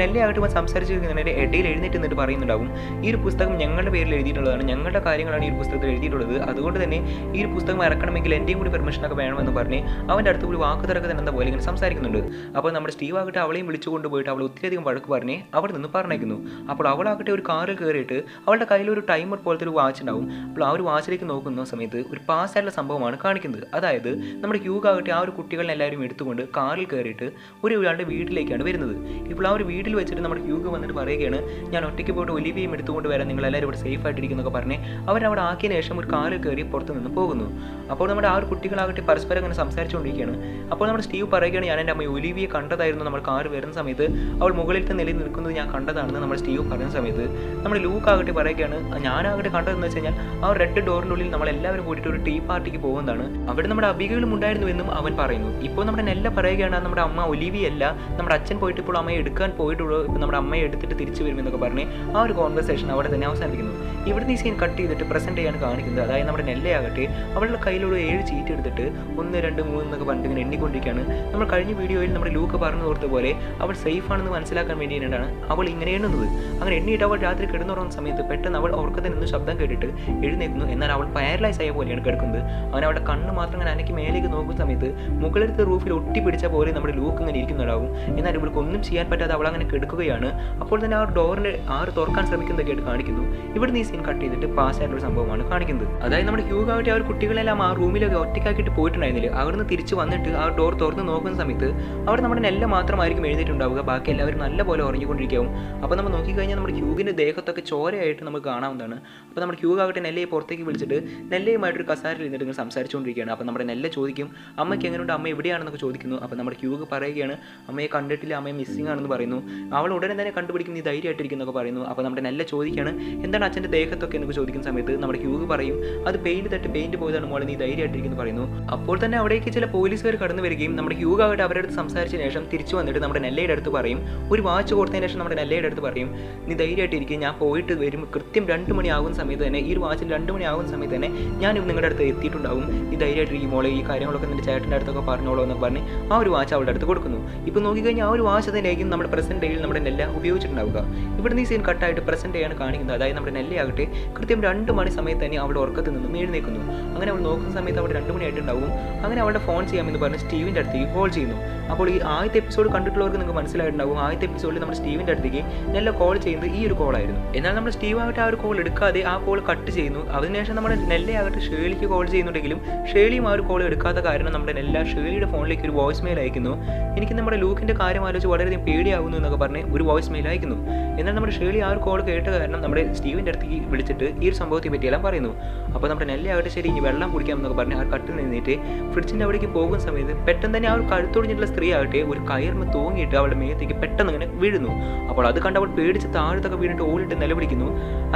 നെല്ലയാകട്ടെ സംസാരിച്ചിരിക്കുന്നതിൻ്റെ ഇടയിൽ എഴുന്നേറ്റ് നിന്നിട്ട് പറയുന്നുണ്ടാവും, ഈ ഒരു പുസ്തകം ഞങ്ങളുടെ പേരിൽ എഴുതിയിട്ടുള്ളതാണ്, ഞങ്ങളുടെ കാര്യങ്ങളാണ് ഈ ഒരു പുസ്തകത്തിൽ എഴുതിയിട്ടുള്ളത്, അതുകൊണ്ട് തന്നെ ഈ ഒരു പുസ്തകം ഇറക്കണമെങ്കിൽ എൻ്റെയും കൂടി പെർമിഷനൊക്കെ വേണമെന്ന് പറഞ്ഞ് അവൻ്റെ അടുത്ത് കൂടി വാക്ക് തിരക്ക് തന്നെ എന്താ പോലെ ഇങ്ങനെ സംസാരിക്കുന്നുണ്ട്. അപ്പോൾ നമ്മുടെ സ്റ്റീവ് ആകട്ടെ അവളെയും വിളിച്ചു കൊണ്ടുപോയിട്ട് അവൾ ഒത്തിരിയധികം വഴക്ക് പറഞ്ഞ് അവിടെ നിന്ന് പറഞ്ഞേക്കുന്നു. അപ്പോൾ അവളാകട്ടെ ഒരു കാറിൽ കയറിയിട്ട് അവളുടെ കയ്യിലൊരു ടൈമർ പോലത്തെ ഒരു വാച്ച് ഉണ്ടാവും. അപ്പോൾ ആ ഒരു വാച്ചിലേക്ക് നോക്കുന്ന സമയത്ത് ഒരു പാസ് ആയിട്ടുള്ള സംഭവമാണ് കാണിക്കുന്നത്. അതായത് നമ്മുടെ ഹ്യൂഗാകട്ടെ ആ ഒരു കുട്ടികളെ എല്ലാവരും എടുത്തുകൊണ്ട് കാറിൽ കയറിയിട്ട് ഒരാളുടെ വീട്ടിലേക്കാണ് വരുന്നത്. ഇപ്പോൾ ആ ഒരു വീട്ടിൽ വെച്ചിട്ട് നമ്മുടെ ഹ്യൂഗ് വന്നിട്ട് പറയുകയാണ്, ഞാൻ ഒറ്റയ്ക്ക് പോയിട്ട് ഒലിവിയും എടുത്തുകൊണ്ട് വരാൻ, നിങ്ങളെല്ലാവരും ഇവിടെ സേഫ് ആയിട്ടിരിക്കുന്നൊക്കെ പറഞ്ഞ് അവരവിടെ ആക്കിയതിന് ശേഷം ഒരു കാറിൽ കയറി പുറത്ത് നിന്ന് പോകുന്നു. അപ്പോൾ നമ്മുടെ ആ ഒരു കുട്ടികളാകട്ടെ പരസ്പരം അങ്ങനെ സംസാരിച്ചുകൊണ്ടിരിക്കുകയാണ്. അപ്പോൾ നമ്മുടെ സ്റ്റീവ് പറയുകയാണ്, ഞാൻ എൻ്റെ അമ്മ ഒലിവിയെ കണ്ടതായിരുന്നു, നമ്മൾ കാർ വരുന്ന സമയത്ത് അവൾ മുകളിലത്തെ നിലയിൽ നിൽക്കുന്നത് ഞാൻ കണ്ടതാണെന്ന് നമ്മുടെ സ്റ്റീവ് പറയുന്ന സമയത്ത് നമ്മുടെ ലൂക്ക് ആകട്ടെ പറയുകയാണ്, ഞാനാകട്ടെ കണ്ടതെന്ന് വെച്ച് കഴിഞ്ഞാൽ ആ ഒരു റെഡ് ഡോറിൻ്റെ ഉള്ളിൽ നമ്മളെല്ലാവരും കൂടിയിട്ട് ഒരു ടീ പാർട്ടിക്ക് പോകുന്നതാണ്, അവിടെ നമ്മുടെ അബികകളും ഉണ്ടായിരുന്നുവെന്നും അവൻ പറയുന്നു. ഇപ്പോൾ നമ്മുടെ നെല്ല പറയുകയാണ്, നമ്മുടെ അമ്മ ഒലിവിയല്ല, നമ്മുടെ അച്ഛൻ പോയിട്ട് ഇപ്പോൾ അമ്മയെ എടുക്കാൻ പോയിട്ടുള്ളൂ, ഇപ്പോൾ നമ്മുടെ അമ്മയെ എടുത്തിട്ട് തിരിച്ചു വരുമെന്നൊക്കെ പറഞ്ഞ് ആ ഒരു കോൺവെർസേഷൻ അവിടെ തന്നെ അവസാനിപ്പിക്കുന്നു. ഇവിടുന്ന് ഈ സീൻ കട്ട് ചെയ്തിട്ട് പ്രസൻറ്റ് ചെയ്യാണ് കാണിക്കുന്നത്. അതായത് നമ്മുടെ നെല്ലയാകട്ടെ അവളുടെ കയ്യിലൊരു 7 ചീറ്റ് എടുത്തിട്ട് 1 2 3 എന്നൊക്കെ പറഞ്ഞിട്ട് ഇങ്ങനെ എണ്ണിക്കൊണ്ടിരിക്കുകയാണ്. നമ്മൾ കഴിഞ്ഞ വീഡിയോയിൽ നമ്മുടെ ലൂക്ക് പറഞ്ഞു ഓർത്ത പോലെ അവൾ സേഫ് ആണെന്ന് മനസ്സിലാക്കാൻ വേണ്ടിയിട്ടാണ് അവൾ ഇങ്ങനെ എണ്ണുന്നത്. അങ്ങനെ എണ്ണിയിട്ട് അവൾ രാത്രി കിടന്നുറങ്ങുന്ന സമയത്ത് പെട്ടെന്ന് അവൾ ഉറക്കത്തിൽ നിന്ന് ശബ്ദം കേട്ടിട്ട് എഴുന്നേൽക്കുന്നു. എന്നാൽ അവൾ പാരലൈസ് ആയ പോലെയാണ് കിടക്കുന്നത്. അവൻ അവളുടെ കണ്ണ് മാത്രം അങ്ങനെ അനക്കി മേലേക്ക് നോക്കുന്ന സമയത്ത് മുകളിലത്തെ റൂഫിൽ ഒട്ടിപ്പിടിച്ച പോലെ നമ്മുടെ ലൂക്ക് ഇങ്ങനെ ഇരിക്കുന്നുണ്ടാവും. എന്നാൽ ഇവൾക്ക് ഒന്നും ചെയ്യാൻ പറ്റാതെ അവൾ അങ്ങനെ കിടക്കുകയാണ്. അപ്പോൾ തന്നെ ആ ഡോറിൻ്റെ തുറക്കാൻ ശ്രമിക്കുന്നതൊക്കെയായിട്ട് കാണിക്കുന്നു. ഇവിടുന്ന് ഈ സീൻ കട്ട് ചെയ്തിട്ട് പാസ് ആയിട്ടുള്ള സംഭവമാണ് കാണിക്കുന്നത്. അതായത് നമ്മുടെ ഹ്യൂഗാവട്ടെ ആ ഒരു കുട്ടികളെല്ലാം ആ റൂമിലൊക്കെ ഒറ്റയ്ക്കാക്കിയിട്ട് പോയിട്ടുണ്ടായിരുന്നില്ല. അവിടുന്ന് തിരിച്ച് വന്നിട്ട് ആ ഡോർ തുറന്ന് നോക്കുന്ന സമയത്ത് അവിടെ നമ്മുടെ നെല്ല മാത്രമായിരിക്കും എഴുന്നേറ്റുണ്ടാവുക, ബാക്കി എല്ലാവരും നല്ലപോലെ ഉറങ്ങിക്കൊണ്ടിരിക്കും. അപ്പോൾ നമ്മൾ നോക്കിക്കഴിഞ്ഞാൽ നമ്മുടെ ഹ്യൂഗിൻ്റെ ദേഹത്തൊക്കെ ചോരയായിട്ട് നമുക്ക് കാണാവുന്നതാണ്. അപ്പോൾ നമ്മുടെ ഹ്യൂഗ് ആകട്ടെ നെല്ലയെ പുറത്തേക്ക് വിളിച്ചിട്ട് നെല്ലയുമായിട്ടൊരു കസാരയിൽ ഇരുന്നിട്ട് ഇങ്ങനെ സംസാരിച്ചുകൊണ്ടിരിക്കുകയാണ്. അപ്പോൾ നമ്മുടെ നെല്ല ചോദിക്കും അമ്മയ്ക്ക് എങ്ങനെയുണ്ട്, അമ്മ എവിടെയാണെന്നൊക്കെ ചോദിക്കുന്നു. അപ്പോൾ നമ്മുടെ ഹ്യൂഗ് പറയുകയാണ് അമ്മയെ കണ്ടിട്ടില്ല, അമ്മയെ മിസ്സിംഗ് ആണെന്ന് പറയുന്നു. അവൾ ഉടനെ തന്നെ കണ്ടുപിടിക്കും നീ ധൈര്യമായിട്ടിരിക്കുന്നൊക്കെ പറയുന്നു. അപ്പോൾ നമ്മുടെ നെല്ല ചോദിക്കുകയാണ് എന്താണ് അച്ഛൻ്റെ ദേഹത്തൊക്കെ എന്നൊക്കെ ചോദിക്കുന്ന സമയത്ത് നമ്മുടെ ഹ്യൂഗ് പറയും അത് പെയിൻറ്റ് പോയതാണ് മോളെ, നീ ധൈര്യമായിട്ടിരിക്കുന്നു പറയുന്നു. അപ്പോൾ തന്നെ അവിടേക്ക് ചില പോലീസുകാർ കടന്നു വരികയും നമ്മുടെ ഹ്യൂഗ് ആകട്ടെ അവരുടെ അടുത്ത് സംസാരിച്ചതിന് ശേഷം തിരിച്ചു വന്നിട്ട് നമ്മുടെ നെല്ലയുടെ അടുത്ത് പറയും, ഒരു വാച്ച് കൊടുത്തതിന് ശേഷം നമ്മുടെ നെല്ലയുടെ അടുത്ത് പറയും നീ ധൈര്യമായിട്ടിരിക്കും, ഞാൻ പോയിട്ട് വരും കൃത്യം 2 മണിയാകുന്ന സമയത്ത് തന്നെ, ഈ ഒരു വാച്ചിൽ 2 മണിയാകുന്ന സമയത്ത് തന്നെ ഞാൻ നിങ്ങളുടെ അടുത്ത് എത്തിയിട്ടുണ്ടാവും, നീ ധൈര്യമായിട്ടിരിക്കും മോളെ, ഈ കാര്യങ്ങളൊക്കെ നിന്റെ ചേട്ടൻ്റെ അടുത്തൊക്കെ പറഞ്ഞോളൂ എന്ന് പറഞ്ഞ് ആ ഒരു വാച്ച് അവളുടെ അടുത്ത് കൊടുക്കുന്നു. ഇപ്പോൾ നോക്കിക്കഴിഞ്ഞാൽ ആ ഒരു വാച്ച് തന്നെയായിരിക്കും നമ്മുടെ പ്രസന്റ് ഡേയിൽ നമ്മുടെ നെല്ല ഉപയോഗിച്ചിട്ടുണ്ടാവുക. ഇവിടെ ഈ സീൻ കട്ടായിട്ട് പ്രസന്റ് ഡേയാണ് കാണിക്കുന്നത്. അതായത് നമ്മുടെ നെല്ലയാകട്ടെ കൃത്യം 2 മണി സമയത്ത് തന്നെ അവളുടെ ഉറക്കത്തിൽ നിന്നും എഴുന്നേൽക്കുന്നു. അങ്ങനെ അവൾ നോക്കുന്ന സമയത്ത് അവിടെ 2 മണിയായിട്ടുണ്ടാവും. അങ്ങനെ അവളുടെ ഫോൺ ചെയ്യാമെന്ന് പറഞ്ഞ് സ്റ്റീവിൻ്റെ അടുത്തേക്ക് കോൾ ചെയ്യുന്നു. അപ്പോൾ ഈ ആദ്യത്തെ എപ്പിസോഡ് കണ്ടിട്ടുള്ളവർക്ക് നിങ്ങൾക്ക് മനസ്സിലായിട്ടുണ്ടാവും, ആദ്യത്തെ എപ്പിസോഡിൽ നമ്മുടെ സ്റ്റീവിൻ്റെ അടുത്തേക്ക് നെല്ല കോൾ ചെയ്യുന്നത് ഈ ഒരു കോളായിരുന്നു. എന്നാൽ നമ്മുടെ സ്റ്റീവ് ആകട്ടെ ആ ഒരു കോൾ എടുക്കാതെ ആ കോൾ കട്ട് ചെയ്യുന്നു. അതിനുശേഷം നമ്മുടെ നെല്ലയാകട്ടെ ഷേളിക്ക് കോൾ ചെയ്യുന്നുണ്ടെങ്കിലും ഷേളിയും ആ ഒരു കോൾ എടുക്കാത്ത കാരണം നമ്മുടെ നെല്ല ഷേളിയുടെ ഫോണിലേക്ക് ഒരു വോയിസ് മെയിൽ അയക്കുന്നു. എനിക്ക് നമ്മുടെ ലൂക്കിൻ്റെ കാര്യം ആലോചിച്ച് വളരെയധികം പേടിയാകുന്നു എന്നൊക്കെ പറഞ്ഞ് ഒരു വോയിസ് മെയിൽ അയക്കുന്നു. എന്നാൽ നമ്മുടെ ഷേളി ആ ഒരു കോൾ കേട്ട കാരണം നമ്മുടെ സ്റ്റീവിൻ്റെ അടുത്തേക്ക് വിളിച്ചിട്ട് ഈ ഒരു സംഭവത്തെ പറ്റിയെല്ലാം പറയുന്നു. അപ്പോൾ നമ്മുടെ നെല്ലയാകട്ടെ ശരി ഇനി വെള്ളം കുടിക്കാമെന്നൊക്കെ പറഞ്ഞ് ആ കട്ടിൽ നിന്നിട്ട് ഫ്രിഡ്ജിൻ്റെ അവിടേക്ക് പോകുന്ന സമയത്ത് പെട്ടെന്ന് തന്നെ ആ ഒരു കഴുത്തൊടിഞ്ഞിട്ടുള്ള സ്ത്രീ ആകട്ടെ ഒരു കയർന്ന് തൂങ്ങിയിട്ട് അവളുടെ മേത്തേക്ക് പെട്ടെന്ന് ഇങ്ങനെ വീഴുന്നു. അപ്പോൾ അത് കണ്ട് അവൾ പേടിച്ച് താഴത്തൊക്കെ വീണിട്ട് ഓടിട്ട് നിലവിളിക്കുന്നു.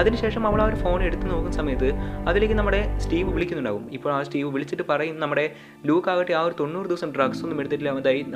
അതിനുശേഷം അവൾ ആ ഒരു ഫോൺ എടുത്ത് നോക്കുന്ന സമയത്ത് അതിലേക്ക് നമ്മുടെ സ്റ്റീവ് വിളിക്കുന്നുണ്ടാവും. ഇപ്പോൾ ആ സ്റ്റീവ് വിളിച്ചിട്ട് പറയും നമ്മുടെ ലൂക്ക് ആകട്ടെ ആ ഒരു 90 ദിവസം ഡ്രഗ്സ് ഒന്നും എടുത്തിട്ടില്ല,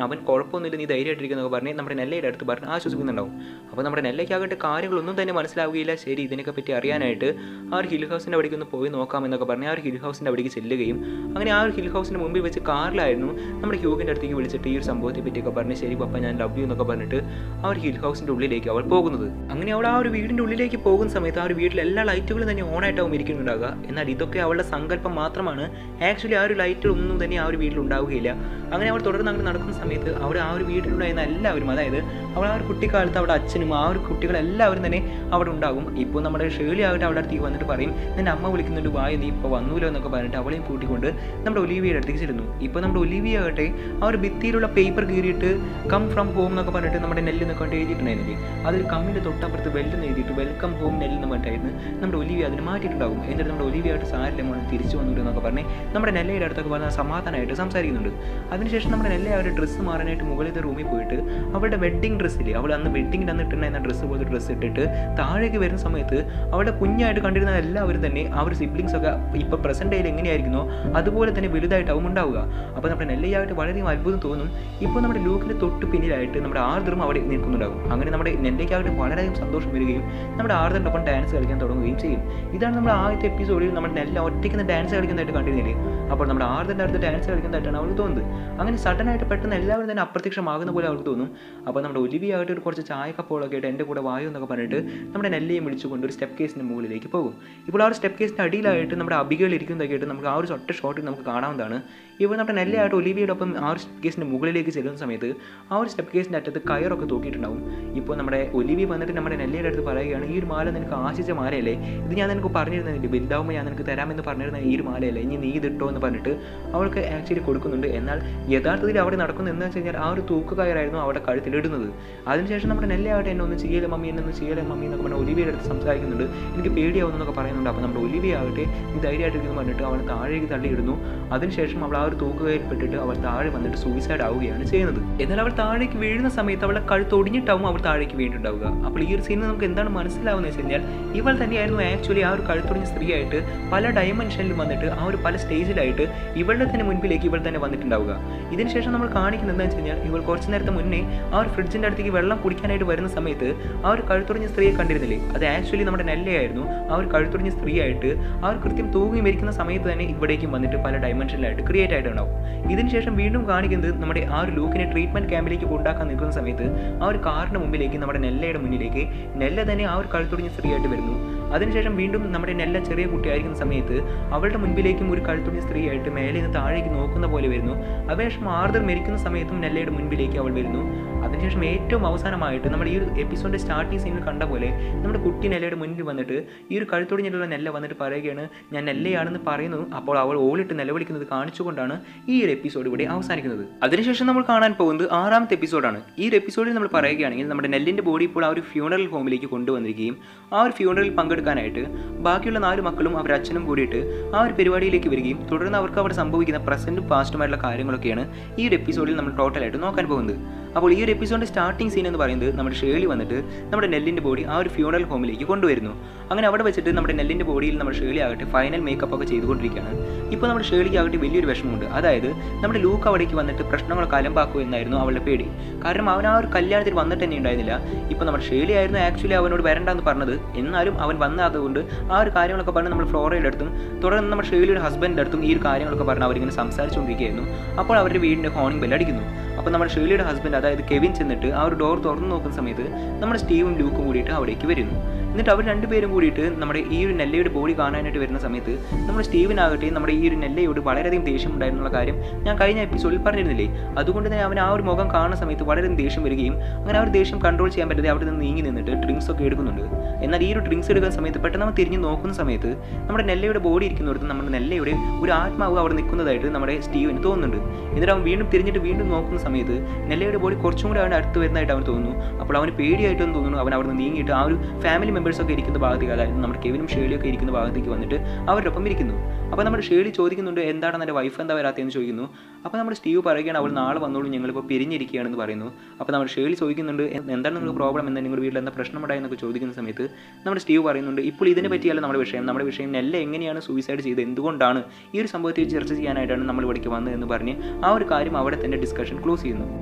അവൻ കുഴപ്പമൊന്നുമില്ല, നീ ധൈര്യമായിട്ടിരിക്കുന്നൊക്കെ പറഞ്ഞ് നമ്മുടെ നെല്ലയുടെ അടുത്ത് പറഞ്ഞ് ആശ്വസിക്കുന്നുണ്ടാവും. അപ്പോൾ നമ്മുടെ നെല്ലയ്ക്കാകട്ടെ കാര്യങ്ങളൊന്നും തന്നെ മനസ്സിലാവുകയില്ല. ശരി ഇതിനൊക്കെ പറ്റി അറിയാനായിട്ട് ആ ഒരു ഹിൽ ഹൗസിൻ്റെ അവിടേക്ക് ഒന്ന് പോയി നോക്കാമെന്നൊക്കെ പറഞ്ഞ് ആ ഒരു ഹിൽ ഹൗസിൻ്റെ അവിടേക്ക് ചെല്ലുകയും അങ്ങനെ ആ ഒരു ഹിൽ ഹൗസിൻ്റെ മുമ്പിൽ വെച്ച് കാറിലായിരുന്നു നമ്മുടെ ഹ്യൂഗിൻ്റെ അടുത്തേക്ക് വിളിച്ചിട്ട് ഈ ഒരു സംഭവത്തെ പറ്റിയൊക്കെ പറഞ്ഞ് ശരി പപ്പ ഞാൻ ലവ് യു എന്നൊക്കെ പറഞ്ഞിട്ട് ആ ഒരു ഹിൽ ഹൗസിൻ്റെ ഉള്ളിലേക്ക് അവൾ പോകുന്നത്. അങ്ങനെ അവൾ ആ ഒരു വീടിൻ്റെ ഉള്ളിലേക്ക് പോകുന്ന സമയത്ത് ആ ഒരു വീട്ടിൽ എല്ലാ ലൈറ്റുകളും തന്നെ ഓണായിട്ടാവും ഇരിക്കുന്നുണ്ടാകുക. എന്നാൽ ഇതൊക്കെ അവളുടെ സങ്കല്പം മാത്രമാണ്. ആക്ച്വലി ആ ഒരു ലൈറ്റുകളൊന്നും തന്നെ ആ ഒരു വീട്ടിൽ ഉണ്ടാവുകയില്ല. അങ്ങനെ അവൾ തുടർന്ന് അങ്ങനെ നടക്കുന്ന സമയത്ത് അവിടെ ആ ഒരു വീട്ടിലുണ്ടായിരുന്ന എല്ലാവരും, അതായത് അവൾ ആ ഒരു കുട്ടിക്കാലത്ത് അവിടെ അച്ഛനും ആ ഒരു കുട്ടികളെല്ലാവരും തന്നെ അവിടെ ഉണ്ടാകും. ഇപ്പോൾ നമ്മുടെ ഷേളി ആകട്ടെ അവളുടെ അടുത്തേക്ക് വന്നിട്ട് പറയും നിന്റെ അമ്മ വിളിക്കുന്നുണ്ട് വായ നീ ഇപ്പോൾ വന്നൂലോ എന്നൊക്കെ പറഞ്ഞിട്ട് അവളെയും കൂട്ടിക്കൊണ്ട് നമ്മുടെ ഒലിവിയുടെ അടുത്തേക്ക് ചെല്ലുന്നു. ഇപ്പോൾ നമ്മുടെ ഒലിവിയ ആകട്ടെ ആ ഒരു ഭിത്തിയിലുള്ള പേപ്പർ കീറിയിട്ട് കം ഫ്രം ഹോം എന്നൊക്കെ പറഞ്ഞിട്ട് നമ്മുടെ നെല്ല് എന്നൊക്കെ കൊണ്ട് എഴുതിയിട്ടുണ്ടായിരുന്നില്ലേ, അതിൽ കമ്മിൻ്റെ തൊട്ടപ്പുറത്ത് വെല്ലെന്ന് എഴുതിയിട്ട് വെൽക്കം ഹോം നെല്ല് എന്ന് പറഞ്ഞിട്ടായിരുന്നു നമ്മുടെ ഒലിവിയ അതിന് മാറ്റിയിട്ടുണ്ടാകും. എന്നിട്ട് നമ്മുടെ ഒലിവിയായിട്ട് സാരില്ല മോനെ തിരിച്ചു വന്നിട്ട് എന്നൊക്കെ പറഞ്ഞ് നമ്മുടെ നെല്ലയുടെ അടുത്തൊക്കെ പറഞ്ഞ സമാധാനമായിട്ട് സംസാരിക്കുന്നുണ്ട്. അതിനുശേഷം നമ്മുടെ നെല്ല ആ ഒരു ഡ്രസ്സ് മാറാനായിട്ട് മുകളിലത്തെ റൂമിൽ പോയിട്ട് അവളുടെ വെഡ്ഡിങ് ഡ്രസ്സില്ലേ, അവൾ അന്ന് വെഡ്ഡിങ്ങിന് അന്ന് ഇട്ടുണ്ടായിരുന്ന ഡ്രസ്സ് പോലത്തെ ഡ്രസ്സ് ഇട്ടിട്ട് താഴേക്ക് വരുന്ന സമയത്ത് അവളുടെ കുഞ്ഞായിട്ട് കണ്ടിരുന്ന എല്ലാവരും തന്നെ ആ ഒരു സിബ്ലിങ്സ് ഒക്കെ ഇപ്പോൾ പ്രസന്റ് ഡേയിൽ എങ്ങനെയായിരിക്കുന്നോ അതുപോലെ തന്നെ വലുതായിട്ടാവും ഉണ്ടാവുക. അപ്പോൾ നമ്മുടെ നെല്ലയായിട്ട് വളരെയധികം അത്ഭുതം തോന്നും. ഇപ്പോൾ നമ്മുടെ ലൂക്കിൻ്റെ തൊട്ട് പിന്നിലായിട്ട് നമ്മുടെ ആർദ്രം അവിടെ നിൽക്കുന്നുണ്ടാകും. അങ്ങനെ നമ്മുടെ നെല്ലയ്ക്കായിട്ട് വളരെയധികം സന്തോഷം വരികയും നമ്മുടെ ആർദ്രൻ്റെ ഒപ്പം ഡാൻസ് കളിക്കാൻ തുടങ്ങുകയും ചെയ്യും. ഇതാണ് നമ്മുടെ ആദ്യത്തെ എപ്പിസോഡിൽ നമ്മൾ നെല്ല ഒറ്റയ്ക്ക് ഡാൻസ് കളിക്കുന്നതായിട്ട് കണ്ടിരുന്നില്ലേ. അപ്പോൾ നമ്മുടെ ആർദ്രൻ്റെ അടുത്ത് ഡാൻസ് കളിക്കുന്നതായിട്ടാണ് അവൾക്ക് തോന്നുന്നത്. അങ്ങനെ സഡനായിട്ട് പെട്ടെന്ന് എല്ലാവരും തന്നെ അപ്രത്യക്ഷമാകുന്ന പോലെ അവൾക്ക് തോന്നും. അപ്പോൾ നമ്മുടെ ഒലിവിയായിട്ട് ഒരു കുറച്ച് ചായക്കപ്പോളൊക്കെ ആയിട്ട് എൻ്റെ കൂടെ വായു എന്നൊക്കെ പറഞ്ഞിട്ട് നമ്മുടെ നെല്ലയും വിളിച്ചുകൊണ്ട് ഒരു സ്റ്റെപ്പ് കേസിൻ്റെ മുകളിലേക്ക് പോകും. ഇപ്പോൾ ആ ഒരു സ്റ്റെപ്പ് കേസിൻ്റെ അടിയിലായിട്ട് നമ്മുടെ അബികൾ ഇരിക്കുന്നതൊക്കെ ആയിട്ട് നമുക്ക് ആ ഒരു ഒറ്റ ഷോട്ടിൽ നമുക്ക് കാണാവുന്നതാണ്. ഇപ്പോൾ നമ്മുടെ നെല്ലയായിട്ട് ഒലിവിയോടൊപ്പം ആ ഒരു സ്റ്റെപ്പ് കേസിൻ്റെ മുകളിലേക്ക് ചെല്ലുന്ന സമയത്ത് ആ ഒരു സ്റ്റെപ്പ് കേസിൻ്റെ അറ്റത്ത് കയറൊക്കെ തൂക്കിയിട്ടുണ്ടാവും. ഇപ്പോൾ നമ്മുടെ ഒലിവി വന്നിട്ട് നമ്മുടെ നെല്ലയുടെ അടുത്ത് പറയുകയാണ് ഈ ഒരു മാല നിനക്ക് ആശിച്ച മാലയല്ലേ, ഇത് ഞാൻ നിനക്ക് പറഞ്ഞിരുന്നില്ല, വലുതാവുമ്പോൾ ഞാൻ നിനക്ക് തരാമെന്ന് പറഞ്ഞിരുന്ന ഈ ഒരു മാലയല്ലേ, ഇനി നീ ഇതിട്ടോ എന്ന് പറഞ്ഞിട്ട് അവൾക്ക് ആക്ച്വലി കൊടുക്കുന്നുണ്ട്. എന്നാൽ യഥാർത്ഥത്തിൽ അവിടെ നടക്കുന്നത് എന്താണെന്ന് വെച്ച് കഴിഞ്ഞാൽ ആ ഒരു തൂക്കുകയറായിരുന്നു അവിടെ കഴുത്തിലിടുന്നത്. അതിനുശേഷം നമ്മുടെ നെല്ലയായിട്ട് എന്നെ ഒന്ന് ചെയ്യല മമ്മി എന്നൊന്ന് ചെയ്യല മമ്മി എന്നൊക്കെ പറഞ്ഞാൽ ഒലിവിയുടെ അടുത്ത് സംസാരിക്കുന്നുണ്ട്. എനിക്ക് പേടിയാവുന്നൊക്കെ പറയുന്നുണ്ട്. അപ്പോൾ നമ്മുടെ ഒലിവിയാകട്ടെ നീ ധൈര്യമായിട്ടിരിക്കുന്നു പറഞ്ഞിട്ട് അവൾ താഴേക്ക് തള്ളിയിടുന്നു. അതിനുശേഷം അവൾ ആ ഒരു തൂക്കുകയറിൽപ്പെട്ടിട്ട് അവൾ താഴെ വന്നിട്ട് സൂയിസൈഡ് ആവുകയാണ് ചെയ്യുന്നത്. എന്നാൽ അവൾ താഴേക്ക് വീഴുന്ന സമയത്ത് അവളുടെ കഴുത്ത് ഒടിഞ്ഞിട്ടാവും അവൾ താഴേക്ക് വീണിട്ടുണ്ടാവുക. അപ്പോൾ ഈ ഒരു സീനിൽ നമുക്ക് എന്താണ് മനസ്സിലാവുന്നത് വെച്ച് കഴിഞ്ഞാൽ ഇവൾ തന്നെയായിരുന്നു ആക്ച്വലി ആ ഒരു കഴുത്തൊടിഞ്ഞ സ്ത്രീയായിട്ട് പല ഡയമെൻഷനിലും വന്നിട്ട് ആ ഒരു പല സ്റ്റേജിലായിട്ട് ഇവളുടെ തന്നെ മുൻപിലേക്ക് ഇവൾ തന്നെ വന്നിട്ടുണ്ടാവുക. ഇതിനുശേഷം നമ്മൾ കാണിക്കുന്നത് എന്താണെന്ന് വെച്ച് കഴിഞ്ഞാൽ ഇവൾ കുറച്ച് നേരത്തെ മുന്നേ ആ ഒരു ഫ്രിഡ്ജിൻ്റെ അടുത്തേക്ക് വെള്ളം കുടിക്കാനായിട്ട് വരുന്ന സമയത്ത് ആ ഒരു കഴുത്തൊടിഞ്ഞ സ്ത്രീയെ കണ്ടിരുന്നില്ലേ, അത് ആക്ച്വലി നമ്മുടെ നെല്ലയായിരുന്നു. ആ ഒരു കഴുത്തൊടിഞ്ഞ സ്ത്രീയായിട്ട് ആ ഒരു കൃത്യം തൂങ്ങി മരിക്കുന്ന സമയത്ത് തന്നെ ഇവിടേക്കും വന്നിട്ട് പല ഡയമെൻഷനിലായിട്ട് ക്രിയേറ്റ് ആയിട്ടുണ്ടാവും. ഇതിനുശേഷം വീണ്ടും കാണിക്കുന്നത് നമ്മുടെ ആ ഒരു ലൂക്കിനെ ട്രീറ്റ്മെൻറ്റ് ക്യാമ്പിലേക്ക് കൊണ്ടാക്കാൻ നിൽക്കുന്ന സമയത്ത് ആ ഒരു കാറിൻ്റെ മുമ്പിലേക്ക് നമ്മുടെ നെല്ലയുടെ മുന്നിലേക്ക് നെല്ല തന്നെ ആ ഒരു കഴുത്തൊടിഞ്ഞ സ്ത്രീയായിട്ട് വരുന്നു. അതിനുശേഷം വീണ്ടും നമ്മുടെ നെല്ല ചെറിയ കുട്ടിയായിരിക്കുന്ന സമയത്ത് അവളുടെ മുൻപിലേക്കും ഒരു കഴുത്തുണിയ സ്ത്രീയായിട്ട് മേലെ നിന്ന് താഴേക്ക് നോക്കുന്ന പോലെ വരുന്നു. അതിനുശേഷം ആർദർ മരിക്കുന്ന സമയത്തും നെല്ലയുടെ മുൻപിലേക്ക് അവൾ വരുന്നു. അതിനുശേഷം ഏറ്റവും അവസാനമായിട്ട് നമ്മുടെ ഈ ഒരു എപ്പിസോഡിൻ്റെ സ്റ്റാർട്ടിങ് സീനിൽ കണ്ട പോലെ നമ്മുടെ കുട്ടി നെല്ലയുടെ മുന്നിൽ വന്നിട്ട് ഈ ഒരു കഴുത്തൊടിഞ്ഞിട്ടുള്ള നെല്ല വന്നിട്ട് പറയുകയാണ് ഞാൻ നെല്ലയാണെന്ന് പറയുന്നു. അപ്പോൾ അവൾ ഓളിട്ട് നിലവിളിക്കുന്നത് കാണിച്ചുകൊണ്ടാണ് ഈ ഒരു എപ്പിസോഡ് ഇവിടെ അവസാനിക്കുന്നത്. അതിനുശേഷം നമ്മൾ കാണാൻ പോകുന്നത് 6ാമത്തെ എപ്പിസോഡാണ്. ഈ ഒരു എപ്പിസോഡിൽ നമ്മൾ പറയുകയാണെങ്കിൽ നമ്മുടെ നെല്ലിൻ്റെ ബോഡി ഇപ്പോൾ ആ ഒരു ഫ്യൂണറൽ ഹോമിലേക്ക് കൊണ്ടുവന്നിരിക്കുകയും ആ ഒരു ഫ്യൂണറിൽ പങ്കെടുക്കാനായിട്ട് ബാക്കിയുള്ള 4 മക്കളും അവരുടെ അച്ഛനും കൂടിയിട്ട് ആ ഒരു പരിപാടിയിലേക്ക് വരികയും തുടർന്ന് അവർക്ക് അവിടെ സംഭവിക്കുന്ന പ്രസൻറ്റും പാസ്റ്റുമായിട്ടുള്ള കാര്യങ്ങളൊക്കെയാണ് ഈ ഒരു എപ്പിസോഡിൽ നമ്മൾ ടോട്ടലായിട്ട് നോക്കാൻ പോകുന്നത്. അപ്പോൾ ഈ ഒരു എപ്പിസോഡിൻ്റെ സ്റ്റാർട്ടിംഗ് സീൻ എന്ന് പറയുന്നത് നമ്മുടെ ഷേർലി വന്നിട്ട് നമ്മുടെ നെല്ലിൻ്റെ ബോഡി ആ ഒരു ഫ്യൂണറൽ ഹോമിലേക്ക് കൊണ്ടുവരുന്നു. അങ്ങനെ അവിടെ വെച്ചിട്ട് നമ്മുടെ നെല്ലിൻ്റെ ബോഡിയിൽ നമ്മുടെ ഷേർലി ആകട്ടെ ഫൈനൽ മേക്കപ്പ് ഒക്കെ ചെയ്തുകൊണ്ടിരിക്കുകയാണ്. ഇപ്പോൾ നമ്മുടെ ഷേർലിക്ക് ആകട്ടെ വലിയൊരു വിഷമമുണ്ട്. അതായത് നമ്മുടെ ലൂക്ക് അവിടേക്ക് വന്നിട്ട് പ്രശ്നങ്ങളൊക്കെ അലമ്പാക്കുക എന്നായിരുന്നു അവളുടെ പേടി. കാരണം അവൻ ആ ഒരു കല്യാണത്തിൽ വന്നിട്ട് തന്നെ ഉണ്ടായിരുന്നില്ല. ഇപ്പോൾ നമ്മുടെ ഷേർലി ആയിരുന്നു ആക്ച്വലി അവനോട് വരണ്ടെന്ന് പറഞ്ഞത്. എന്നാലും അവൻ വന്നതുകൊണ്ട് ആ ഒരു കാര്യങ്ങളൊക്കെ പറഞ്ഞ് നമ്മൾ ഫ്ലോറയുടെ അടുത്തും തുടർന്ന് നമ്മുടെ ഷേർലിയുടെ ഹസ്ബൻഡിൻ്റെ അടുത്തും ഈ ഒരു കാര്യങ്ങളൊക്കെ പറഞ്ഞ് അവരിങ്ങനെ സംസാരിച്ചുകൊണ്ടിരിക്കുകയായിരുന്നു. അപ്പോൾ അവരുടെ വീടിൻ്റെ ഹോണിംഗ് ബെൽ അടിക്കുന്നു. അപ്പോൾ നമ്മുടെ ഷേർലിയുടെ ഹസ്ബൻഡ് അതായത് കെവിൻ ചെന്നിട്ട് ആ ഒരു ഡോർ തുറന്നു നോക്കുന്ന സമയത്ത് നമ്മുടെ സ്റ്റീവും ലൂക്കും കൂടിയിട്ട് അവിടേക്ക് വരുന്നു. എന്നിട്ട് അവർ രണ്ടുപേരും കൂടിയിട്ട് നമ്മുടെ ഈ ഒരു നെല്ലയുടെ ബോഡി കാണാനായിട്ട് വരുന്ന സമയത്ത് നമ്മുടെ സ്റ്റീവിനാകട്ടെ നമ്മുടെ ഈ ഒരു നെല്ലയോട് വളരെയധികം ദേഷ്യം ഉണ്ടായിരുന്നുള്ള കാര്യം ഞാൻ കഴിഞ്ഞ എപ്പിസോഡിൽ പറഞ്ഞിരുന്നില്ലേ. അതുകൊണ്ട് തന്നെ അവൻ ആ ഒരു മുഖം കാണുന്ന സമയത്ത് വളരെയധികം ദേഷ്യം വരികയും അങ്ങനെ ആ ഒരു ദേഷ്യം കൺട്രോൾ ചെയ്യാൻ പറ്റാതെ അവിടെ നിന്ന് നീങ്ങി നിന്നിട്ട് ഡ്രിങ്ക്സ് ഒക്കെ എടുക്കുന്നുണ്ട്. എന്നാൽ ഈ ഒരു ഡ്രിങ്ക്സ് എടുക്കുന്ന സമയത്ത് പെട്ടെന്ന് നമ്മൾ തിരിഞ്ഞ് നോക്കുന്ന സമയത്ത് നമ്മുടെ നെല്ലയുടെ ബോഡി ഇരിക്കുന്നിടത്ത് നമ്മുടെ നെല്ലയുടെ ഒരു ആത്മാവ് അവിടെ നിൽക്കുന്നതായിട്ട് നമ്മുടെ സ്റ്റീവിന് തോന്നുന്നുണ്ട്. എന്നിട്ട് അവൻ വീണ്ടും തിരിഞ്ഞിട്ട് വീണ്ടും നോക്കുന്ന സമയത്ത് നെല്ലയുടെ ബോഡി കുറച്ചും കൂടി അവൻ്റെ അടുത്ത് വരുന്നതായിട്ട് അവൻ തോന്നുന്നു. അപ്പോൾ അവന് പേടിയായിട്ടൊന്നും തോന്നുന്നു. അവൻ അവിടെ നിന്ന് നീങ്ങിയിട്ട് ആ ഒരു ഫാമിലി മെമ്പേഴ്സൊക്കെ ഇരിക്കുന്ന ഭാഗത്തേക്ക്, അതായത് നമ്മുടെ കെവിനും ഷേർലിയൊക്കെ ഇരിക്കുന്ന ഭാഗത്തേക്ക് വന്നിട്ട് അവരുടെ ഒപ്പം ഇരിക്കുന്നു. അപ്പോൾ നമ്മുടെ ഷേർലി ചോദിക്കുന്നുണ്ട് എന്താണ് എൻ്റെ വൈഫ് എന്താ വരാത്തതെന്ന് ചോദിക്കുന്നു. അപ്പോൾ നമ്മുടെ സ്റ്റീവ് പറയുകയാണ് അവൾ നാളെ വന്നോളൂ, ഞങ്ങളിപ്പോൾ പിരിഞ്ഞിരിക്കുകയാണെന്ന് പറയുന്നു. അപ്പോൾ നമ്മുടെ ഷേർലി ചോദിക്കുന്നുണ്ട് എന്താണ് നിങ്ങൾക്ക് പ്രോബ്ലം, എന്താ നിങ്ങളുടെ വീട്ടിൽ എന്താ പ്രശ്നമുണ്ടായി എന്നൊക്കെ ചോദിക്കുന്ന സമയത്ത് നമ്മുടെ സ്റ്റീവ് പറയുന്നുണ്ട് ഇപ്പോൾ ഇതിനെ പറ്റിയല്ല നമ്മുടെ വിഷയം നെല്ല എങ്ങനെയാണ് സൂയിസൈഡ് ചെയ്തത്, എന്തുകൊണ്ടാണ് ഈ ഒരു സംഭവത്തെ ചർച്ച ചെയ്യാനായിട്ടാണ് നമ്മൾ ഇവിടേക്ക് വന്നതെന്ന് പറഞ്ഞ് ആ ഒരു കാര്യം അവിടെ തന്നെ ഡിസ്കഷൻ ക്ലോസ് ചെയ്യുന്നു.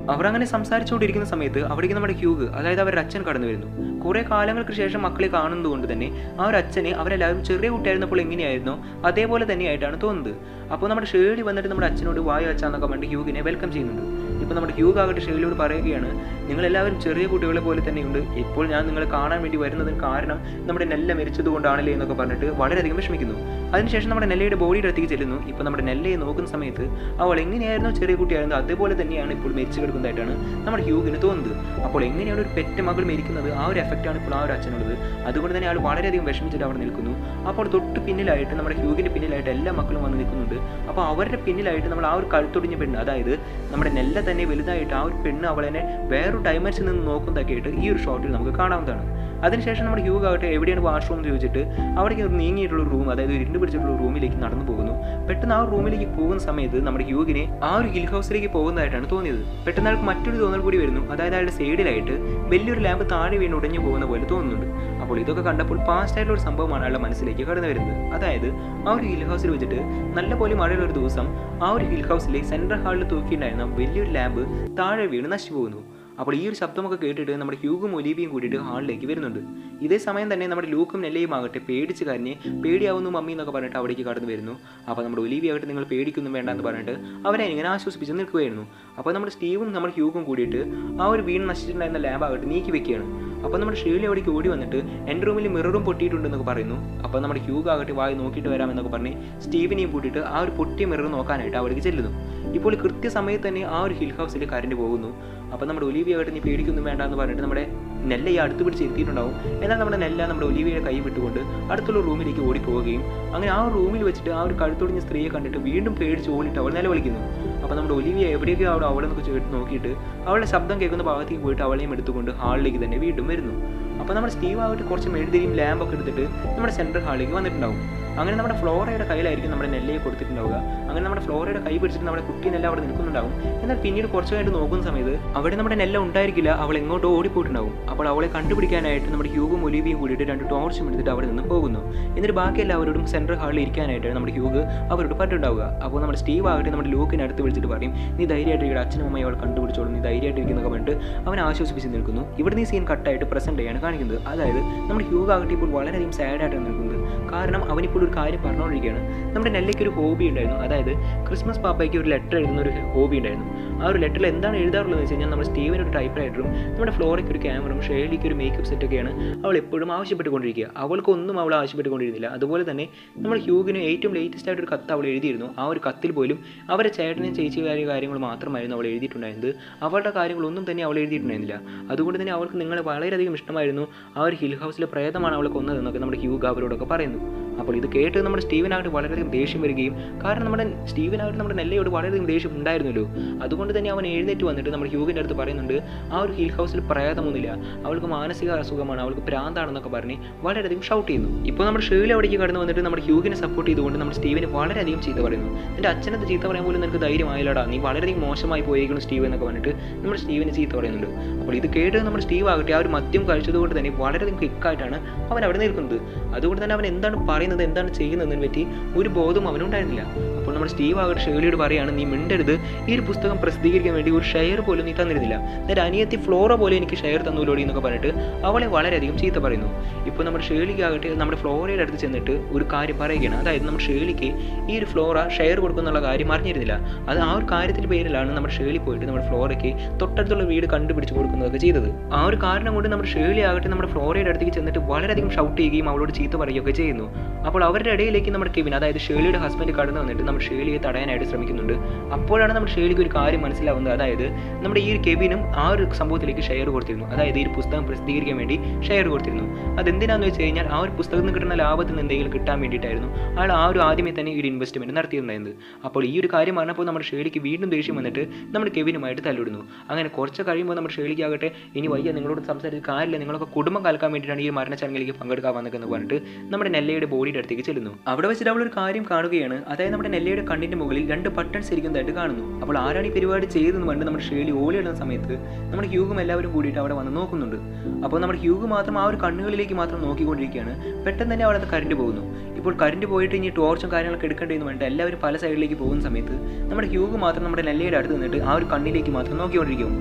അവർ അങ്ങനെ സംസാരിച്ചുകൊണ്ടിരിക്കുന്ന സമയത്ത് അവിടേക്ക് നമ്മുടെ ഹ്യൂഗ് അതായത് അവരുടെ അച്ഛൻ കടന്നു വരുന്നു. കുറേ കാലങ്ങൾക്ക് ശേഷം മക്കളെ കാണുന്നത് കൊണ്ട് തന്നെ ആ ഒരു അച്ഛനെ അവരെല്ലാവരും ചെറിയ കുട്ടിയായിരുന്നപ്പോൾ എങ്ങനെയായിരുന്നോ അതേപോലെ തന്നെയായിട്ടാണ് തോന്നുന്നത്. അപ്പോൾ നമ്മുടെ ഷേർലി വന്നിട്ട് നമ്മുടെ അച്ഛനോട് വായു അച്ഛാന്നൊക്കെ പറഞ്ഞിട്ട് ഹ്യൂഗിനെ വെൽക്കം ചെയ്യുന്നുണ്ട്. ഇപ്പോൾ നമ്മുടെ ഹ്യൂഗ് ആകട്ടെ ഷേർലിയോട് പറയുകയാണ് നിങ്ങളെല്ലാവരും ചെറിയ കുട്ടികളെ പോലെ തന്നെയുണ്ട്, ഇപ്പോൾ ഞാൻ നിങ്ങളെ കാണാൻ വേണ്ടി വരുന്നതിന് കാരണം നമ്മുടെ നെല്ല മരിച്ചതുകൊണ്ടാണല്ലേ എന്നൊക്കെ പറഞ്ഞിട്ട് വളരെയധികം വിഷമിക്കുന്നു. അതിനുശേഷം നമ്മുടെ നെല്ലയുടെ ബോഡിയുടെ അടുത്തേക്ക് ചെല്ലുന്നു. ഇപ്പോൾ നമ്മുടെ നെല്ലയെ നോക്കുന്ന സമയത്ത് അവൾ എങ്ങനെയായിരുന്നോ ചെറിയ കുട്ടിയായിരുന്നു അതേപോലെ തന്നെയാണ് ഇപ്പോൾ മരിച്ചു കിടക്കുന്നതായിട്ടാണ് നമ്മുടെ ഹ്യൂഗിന് തോന്നുന്നത്. അപ്പോൾ എങ്ങനെയാണ് ഒരു പെറ്റ മകൾ മരിക്കുന്നത് ആ ഒരു എഫക്റ്റാണ് ഇപ്പോൾ ആ ഒരു അച്ഛനുള്ളത്. അതുകൊണ്ട് തന്നെ ആൾ വളരെയധികം വിഷമിച്ചിട്ട് അവിടെ നിൽക്കുന്നു. അപ്പോൾ തൊട്ട് പിന്നിലായിട്ട് നമ്മുടെ ഹ്യൂഗിൻ്റെ പിന്നിലായിട്ട് എല്ലാ മക്കളും വന്ന് നിൽക്കുന്നുണ്ട്. അപ്പോൾ അവരുടെ പിന്നിലായിട്ട് നമ്മൾ ആ ഒരു കഴുത്തൊടിഞ്ഞ പെണ്ണ്, അതായത് നമ്മുടെ നെല്ല തന്നെ വലുതായിട്ട് ആ ഒരു പെണ്ണ് അവളെ വേറൊരു ഡൈമെൻഷനിൽ നിന്ന് നോക്കുന്നതൊക്കെ ആയിട്ട് ഈ ഒരു ഷോട്ടിൽ നമുക്ക് കാണാവുന്നതാണ്. അതിനുശേഷം നമ്മുടെ ഹ്യൂഗ് ആകട്ടെ എവിടെയാണ് വാഷ്റൂം എന്ന് ചോദിച്ചിട്ട് അവിടേക്ക് നീങ്ങിയിട്ടുള്ള റൂം, അതായത് ഇരുണ്ട് പിടിച്ചിട്ടുള്ള റൂമിലേക്ക് നടന്നു പോകുന്നു. പെട്ടെന്ന് ആ റൂമിലേക്ക് പോകുന്ന സമയത്ത് നമ്മുടെ ഹ്യൂഗിനെ ആ ഒരു ഹിൽ ഹൗസിലേക്ക് പോകുന്നതായിട്ടാണ് തോന്നിയത്. പെട്ടെന്ന് അയാൾക്ക് മറ്റൊരു തോന്നൽ കൂടി വരുന്നു. അതായത് അയാളുടെ സൈഡിലായിട്ട് വലിയൊരു ലാമ്പ് താഴെ വീണ് ഉടഞ്ഞു പോകുന്ന പോലെ തോന്നുന്നുണ്ട്. അപ്പോൾ ഇതൊക്കെ കണ്ടപ്പോൾ പാസ്റ്റ് ആയിട്ടുള്ള ഒരു സംഭവമാണ് അയാളുടെ മനസ്സിലേക്ക് കടന്നു വരുന്നത്. അതായത് ആ ഒരു ഹിൽ ഹൗസിൽ വെച്ചിട്ട് നല്ലപോലെ മഴയുള്ള ഒരു ദിവസം ആ ഒരു ഹിൽ ഹൗസിലെ സെൻട്രൽ ഹാളിൽ തൂക്കിയിട്ടുണ്ടായിരുന്ന വലിയൊരു ലാമ്പ് താഴെ വീണ് നശിച്ചു പോകുന്നു. അപ്പോൾ ഈ ഒരു ശബ്ദമൊക്കെ കേട്ടിട്ട് നമ്മുടെ ഹ്യൂഗും ഒലീവിയും കൂടിയിട്ട് ഹാളിലേക്ക് വരുന്നുണ്ട്. ഇതേ സമയം തന്നെ നമ്മുടെ ലൂക്കും നെല്ലയും ആകട്ടെ പേടിച്ച് കരഞ്ഞ് പേടിയാവുന്നു മമ്മി എന്നൊക്കെ പറഞ്ഞിട്ട് അവിടേക്ക് കടന്നു വരുന്നു. അപ്പോൾ നമ്മുടെ ഒലീവി ആകട്ടെ നിങ്ങൾ പേടിക്കൊന്നും വേണ്ട എന്ന് പറഞ്ഞിട്ട് അവരെ ഇങ്ങനെ ആശ്വസിപ്പിച്ച് നിൽക്കുകയായിരുന്നു. അപ്പോൾ നമ്മുടെ സ്റ്റീവും നമ്മുടെ ഹ്യൂഗും കൂടിയിട്ട് ആ ഒരു വീണ് നശിച്ചിട്ടുണ്ടായിരുന്ന ലാമ്പ് ആകട്ടെ നീക്കി വെക്കുകയാണ്. അപ്പോൾ നമ്മുടെ ഷേർലി അവിടേക്ക് ഓടി വന്നിട്ട് എൻ്റെ റൂമിൽ മിററും പൊട്ടിയിട്ടുണ്ടെന്നൊക്കെ പറയുന്നു. അപ്പോൾ നമ്മുടെ ഹ്യൂഗ് ആകട്ടെ വായി നോക്കിയിട്ട് വരാമെന്നൊക്കെ പറഞ്ഞ് സ്റ്റീവിനെയും കൂട്ടിയിട്ട് ആ ഒരു പൊട്ടിയ മിറർ നോക്കാനായിട്ട് അവിടേക്ക് ചെല്ലുന്നു. ഇപ്പോൾ കൃത്യസമയത്ത് തന്നെ ആ ഒരു ഹിൽ ഹൗസിൽ കറണ്ട് പോകുന്നു. അപ്പോൾ നമ്മുടെ ഒലീവിയ ആകട്ടെ നീ പേടിക്കൊന്നും വേണ്ട എന്ന് പറഞ്ഞിട്ട് നമ്മുടെ നെല്ല ഈ അടുത്ത് പിടിച്ച് എത്തിയിട്ടുണ്ടാവും. എന്നാൽ നമ്മുടെ നെല്ല നമ്മുടെ ഒലീവിയുടെ കൈ വിട്ടുകൊണ്ട് അടുത്തുള്ള റൂമിലേക്ക് ഓടിപ്പോവുകയും അങ്ങനെ ആ റൂമിൽ വെച്ചിട്ട് ആ ഒരു കഴുത്തൊടിഞ്ഞ സ്ത്രീയെ കണ്ടിട്ട് വീണ്ടും പേടിച്ച് ഓടിയിട്ട് അവൾ നിലവിളിക്കുന്നു. അപ്പോൾ നമ്മുടെ ഒലീവിയ എവിടെയൊക്കെ അവിടെ നിന്നൊക്കെ നോക്കിയിട്ട് അവളുടെ ശബ്ദം കേൾക്കുന്ന ഭാഗത്തേക്ക് പോയിട്ട് അവളെയും എടുത്തുകൊണ്ട് ഹാളിലേക്ക് തന്നെ വീണ്ടും വരുന്നു. അപ്പോൾ നമ്മുടെ സ്റ്റീവ് ആയിട്ട് കുറച്ച് മെഴുതിരിയും ലാമ്പൊക്കെ എടുത്തിട്ട് നമ്മുടെ സെൻട്രൽ ഹാളിലേക്ക് വന്നിട്ടുണ്ടാവും. അങ്ങനെ നമ്മുടെ ഫ്ലോറയുടെ കയ്യിലായിരിക്കും നമ്മുടെ നെല്ലയെ കൊടുത്തിട്ടുണ്ടാവുക. അങ്ങനെ നമ്മുടെ ഫ്ലോറയുടെ കൈ പിടിച്ചിട്ട് നമ്മുടെ കുട്ടി നെല്ല അവിടെ നിൽക്കുന്നുണ്ടാവും. എന്നാൽ പിന്നീട് കുറച്ച് കഴിഞ്ഞിട്ട് നോക്കുന്ന സമയത്ത് അവിടെ നമ്മുടെ നെല്ല ഉണ്ടായിരിക്കില്ല, അവൾ എങ്ങോട്ടോ ഓടിപ്പോയിട്ടുണ്ടാവും. അപ്പോൾ അവളെ കണ്ടുപിടിക്കാനായിട്ട് നമ്മുടെ ഹ്യൂഗും ഒലീവിയും കൂടിയിട്ട് 2 ടോർച്ചും എടുത്തിട്ട് അവിടെ നിന്ന് പോകുന്നു. എന്നിട്ട് ബാക്കി എല്ലാവരോടും സെൻട്രൽ ഹാളിൽ ഇരിക്കാനായിട്ട് നമ്മുടെ ഹ്യൂഗ് അവരോട് പറഞ്ഞിട്ടുണ്ടാവുക. അപ്പോൾ നമ്മുടെ സ്റ്റീവ് ആകട്ടെ നമ്മുടെ ലൂക്കിനെ അടുത്ത് വിളിച്ചിട്ട് പറയും നീ ധൈര്യമായിട്ടിരിക്കുക, അച്ഛനും അമ്മയും അവൾ കണ്ടുപിടിച്ചോളും, നീ ധൈര്യമായിട്ടിരിക്കുന്നൊക്കെ പറഞ്ഞിട്ട് അവനെ ആശ്വസിപ്പിച്ച് നിൽക്കുന്നു. ഇവിടെ നീ സീൻ കട്ടായിട്ട് പ്രസന്റ് ചെയ്യാണ് കാണിക്കുന്നത്. അതായത് നമ്മുടെ ഹ്യൂഗ് ആകട്ടെ ഇപ്പോൾ വളരെയധികം സാഡായിട്ടാണ് നിൽക്കുന്നത്. കാരണം അവനിപ്പോൾ ഒരു കാര്യം പറഞ്ഞുകൊണ്ടിരിക്കുകയാണ്. നമ്മുടെ നെല്ലയ്ക്ക് ഒരു ഹോബി ഉണ്ടായിരുന്നു, അതായത് ക്രിസ്മസ് പാപ്പയ്ക്ക് ഒരു ലെറ്റർ എഴുതുന്ന ഒരു ഹോബി ഉണ്ടായിരുന്നു. ആ ഒരു ലെറ്ററിൽ എന്താണ് എഴുതാറുള്ളതെന്ന് വെച്ച് കഴിഞ്ഞാൽ നമ്മുടെ സ്റ്റീവന് ഒരു ടൈപ്പ് റൈറ്ററും നമ്മുടെ ഫ്ലോറയ്ക്ക് ഒരു ക്യാമറയും ഷേലിക്ക് ഒരു മേക്കപ്പ് സെറ്റൊക്കെയാണ് അവൾ എപ്പോഴും ആവശ്യപ്പെട്ടുകൊണ്ടിരിക്കുക. അവൾക്കൊന്നും അവൾ ആവശ്യപ്പെട്ടുകൊണ്ടിരുന്നില്ല. അതുപോലെ തന്നെ നമ്മൾ ഹ്യൂഗിന് ഏറ്റവും ലേറ്റസ്റ്റ് ആയിട്ടൊരു കത്ത് അവൾ എഴുതിയിരുന്നു. ആ ഒരു കത്തിൽ പോലും അവരുടെ ചേട്ടനും ചേച്ചിക്കാരുടെ കാര്യങ്ങൾ മാത്രമായിരുന്നു അവൾ എഴുതിയിട്ടുണ്ടായിരുന്നത്. അവളുടെ കാര്യങ്ങളൊന്നും തന്നെ അവൾ എഴുതിയിട്ടുണ്ടായിരുന്നില്ല. അതുകൊണ്ട് തന്നെ അവൾക്ക് നിങ്ങളെ വളരെയധികം ഇഷ്ടമായിരുന്നു. ആ ഒരു ഹിൽ ഹൗസിലെ പ്രേതമാണ് അവളെ കൊന്നതെന്നൊക്കെ നമ്മുടെ ഹ്യൂഗ് അവരോടൊക്കെ പറയുന്നു. അപ്പോൾ ഇത് കേട്ട് നമ്മുടെ സ്റ്റീവനായിട്ട് വളരെയധികം ദേഷ്യം വരികയും, കാരണം നമ്മുടെ സ്റ്റീവനായിട്ട് നമ്മുടെ നെല്ലയോട് വളരെയധികം ദേഷ്യം ഉണ്ടായിരുന്നല്ലോ. അതുകൊണ്ട് തന്നെ അവൻ എഴുന്നേറ്റ് വന്നിട്ട് നമ്മുടെ ഹ്യൂഗിൻ്റെ അടുത്ത് പറയുന്നുണ്ട്, ആ ഒരു ഹിൽ ഹൗസിൽ പ്രേതമൊന്നുമില്ല, അവൾക്ക് മാനസിക അസുഖമാണ്, അവൾക്ക് പ്രാന്താണെന്നൊക്കെ പറഞ്ഞ് വളരെയധികം ഷൗട്ട് ചെയ്യുന്നു. ഇപ്പോൾ നമ്മുടെ ഷേർലി അവിടേക്ക് കടന്നു വന്നിട്ട് നമ്മുടെ ഹ്യൂഗിനെ സപ്പോർട്ട് ചെയ്തുകൊണ്ട് നമ്മുടെ സ്റ്റീവനെ വളരെയധികം ചീത്ത പറയുന്നു. എൻ്റെ അച്ഛനത് ചീത്ത പറയാൻ പോലും നിനക്ക് ധൈര്യമായില്ലടാ, നീ വളരെയധികം മോശമായി പോയിരിക്കുന്നു സ്റ്റീവ് എന്നൊക്കെ പറഞ്ഞിട്ട് നമ്മുടെ സ്റ്റീവനെ ചീത്ത പറയുന്നുണ്ട്. അപ്പോൾ ഇത് കേട്ട് നമ്മുടെ സ്റ്റീവ് ആകട്ടെ ആ ഒരു മദ്യം കഴിച്ചതുകൊണ്ട് തന്നെ വളരെയധികം ക്വിക്കായിട്ടാണ് അവൻ അവിടെ നിൽക്കുന്നത്. അതുകൊണ്ട് തന്നെ അവൻ എന്താണ് പറയുന്നത്, എന്താണ് ചെയ്യുന്നതിനെ പറ്റി ഒരു ബോധം അവനുണ്ടായിരുന്നില്ല. അപ്പോൾ നമ്മുടെ സ്റ്റീവ് ആകട്ടെ ഷേർലിയോട് പറയുകയാണ്, നീ മിണ്ടരുത്, ഈ ഒരു പുസ്തകം പ്രസിദ്ധീകരിക്കാൻ വേണ്ടി ഒരു ഷെയർ പോലും നീ തന്നിരുന്നില്ല, എൻ്റെ അനിയത്തി ഫ്ലോറ പോലെ എനിക്ക് ഷെയർ തന്നൂലോടി എന്നൊക്കെ പറഞ്ഞിട്ട് അവളെ വളരെയധികം ചീത്ത പറയുന്നു. ഇപ്പോൾ നമ്മുടെ ഷേർലിക്ക് ആകട്ടെ നമ്മുടെ ഫ്ലോറയുടെ അടുത്ത് ചെന്നിട്ട് ഒരു കാര്യം പറയുകയാണ്. അതായത് നമ്മുടെ ഷേർലിക്ക് ഈ ഒരു ഫ്ലോറ ഷെയർ കൊടുക്കുന്നുള്ള കാര്യം അറിഞ്ഞിരുന്നില്ല. അത് ആ ഒരു കാര്യത്തിൻ്റെ പേരിലാണ് നമ്മുടെ ഷേർലി പോയിട്ട് നമ്മുടെ ഫ്ലോറയ്ക്ക് തൊട്ടടുത്തുള്ള വീട് കണ്ടുപിടിച്ച് കൊടുക്കുന്നതൊക്കെ ചെയ്തത്. ആ ഒരു കാരണം കൊണ്ട് നമ്മുടെ ഷേർലി ആകട്ടെ നമ്മുടെ ഫ്ലോറയുടെ അടുത്തേക്ക് ചെന്നിട്ട് വളരെയധികം ഷൗട്ട് ചെയ്യുകയും അവളോട് ചീത്ത പറയുകയൊക്കെ ചെയ്യുന്നു. അപ്പോൾ അവരുടെ ഇടയിലേക്ക് നമ്മുടെ കെവിൻ, അതായത് ഷേർലിയുടെ ഹസ്ബൻഡ് കടന്നു വന്നിട്ട് നമ്മുടെ ഷേർലിയെ തടയാനായിട്ട് ശ്രമിക്കുന്നുണ്ട്. അപ്പോഴാണ് നമ്മുടെ ഷേർലിക്ക് ഒരു കാര്യം മനസ്സിലാവുന്നത്. അതായത് നമ്മുടെ ഈ ഒരു കെവിനും ആ ഒരു സംഭവത്തിലേക്ക് ഷെയർ കൊടുത്തിരുന്നു, അതായത് ഈ ഒരു പുസ്തകം പ്രസിദ്ധീകരിക്കാൻ വേണ്ടി ഷെയർ കൊടുത്തിരുന്നു. അതെന്തിനാന്ന് വെച്ച് കഴിഞ്ഞാൽ ആ ഒരു പുസ്തകത്തിൽ നിന്ന് കിട്ടുന്ന ലാഭത്തിൽ നിന്ന് എന്തെങ്കിലും കിട്ടാൻ വേണ്ടിയിട്ടായിരുന്നു അയാൾ ആ ഒരു ആദ്യമേ തന്നെ ഈ ഒരു ഇൻവെസ്റ്റ്മെൻറ്റ് നടത്തിയിട്ടുണ്ടായിരുന്നത്. അപ്പോൾ ഈ ഒരു കാര്യം പറഞ്ഞപ്പോൾ നമ്മുടെ ഷേർലിക്ക് വീണ്ടും ദേഷ്യം വന്നിട്ട് നമ്മുടെ കെവിനുമായിട്ട് തല്ലിടുന്നു. അങ്ങനെ കുറച്ച് കഴിയുമ്പോൾ നമ്മുടെ ഷേർലിക്ക് ആകട്ടെ, ഇനി വയ്യ, നിങ്ങളോട് സംസാരിച്ച് കാര്യമില്ല, നിങ്ങളൊക്കെ കുടുംബം കലക്കാൻ വേണ്ടിയിട്ടാണ് ഈ മരണച്ചടങ്ങിലേക്ക് പങ്കെടുക്കാൻ വന്നതെന്ന് പറഞ്ഞിട്ട് നമ്മുടെ നെല്ലയുടെ ബോഡിയുടെ അടുത്തേക്ക് ചെല്ലുന്നു. അവിടെ വെച്ചിട്ട് അവൾ ഒരു കാര്യം കാണുകയാണ്. അതായത് നമ്മുടെ നെല്ലയുടെ കണ്ണിൻ്റെ മുകളിൽ 2 ബട്ടൺസ് ഇരിക്കുന്നതായിട്ട് കാണുന്നു. അപ്പോൾ ആരാണ് ഈ പരിപാടി ചെയ്തതെന്ന് പറഞ്ഞിട്ട് നമ്മുടെ ഷേർലി ഓടിയിടുന്ന സമയത്ത് നമ്മുടെ ഹ്യൂഗും എല്ലാവരും കൂടിയിട്ട് അവിടെ വന്ന് നോക്കുന്നുണ്ട്. അപ്പോൾ നമ്മുടെ ഹ്യൂഗ് മാത്രം ആ ഒരു കണ്ണുകളിലേക്ക് മാത്രം നോക്കിക്കൊണ്ടിരിക്കുകയാണ്. പെട്ടെന്ന് തന്നെ അവിടെ കറണ്ട് പോകുന്നു. ഇപ്പോൾ കറണ്ട് പോയിട്ട് ഇനി ടോർച്ചും കാര്യങ്ങളൊക്കെ എടുക്കേണ്ടതെന്ന് പറഞ്ഞിട്ട് എല്ലാവരും പല സൈഡിലേക്ക് പോകുന്ന സമയത്ത് നമ്മുടെ ഹ്യൂഗ് മാത്രം നമ്മുടെ നെല്ലയുടെ അടുത്ത് നിന്നിട്ട് ആ ഒരു കണ്ണിലേക്ക് മാത്രം നോക്കിക്കൊണ്ടിരിക്കും.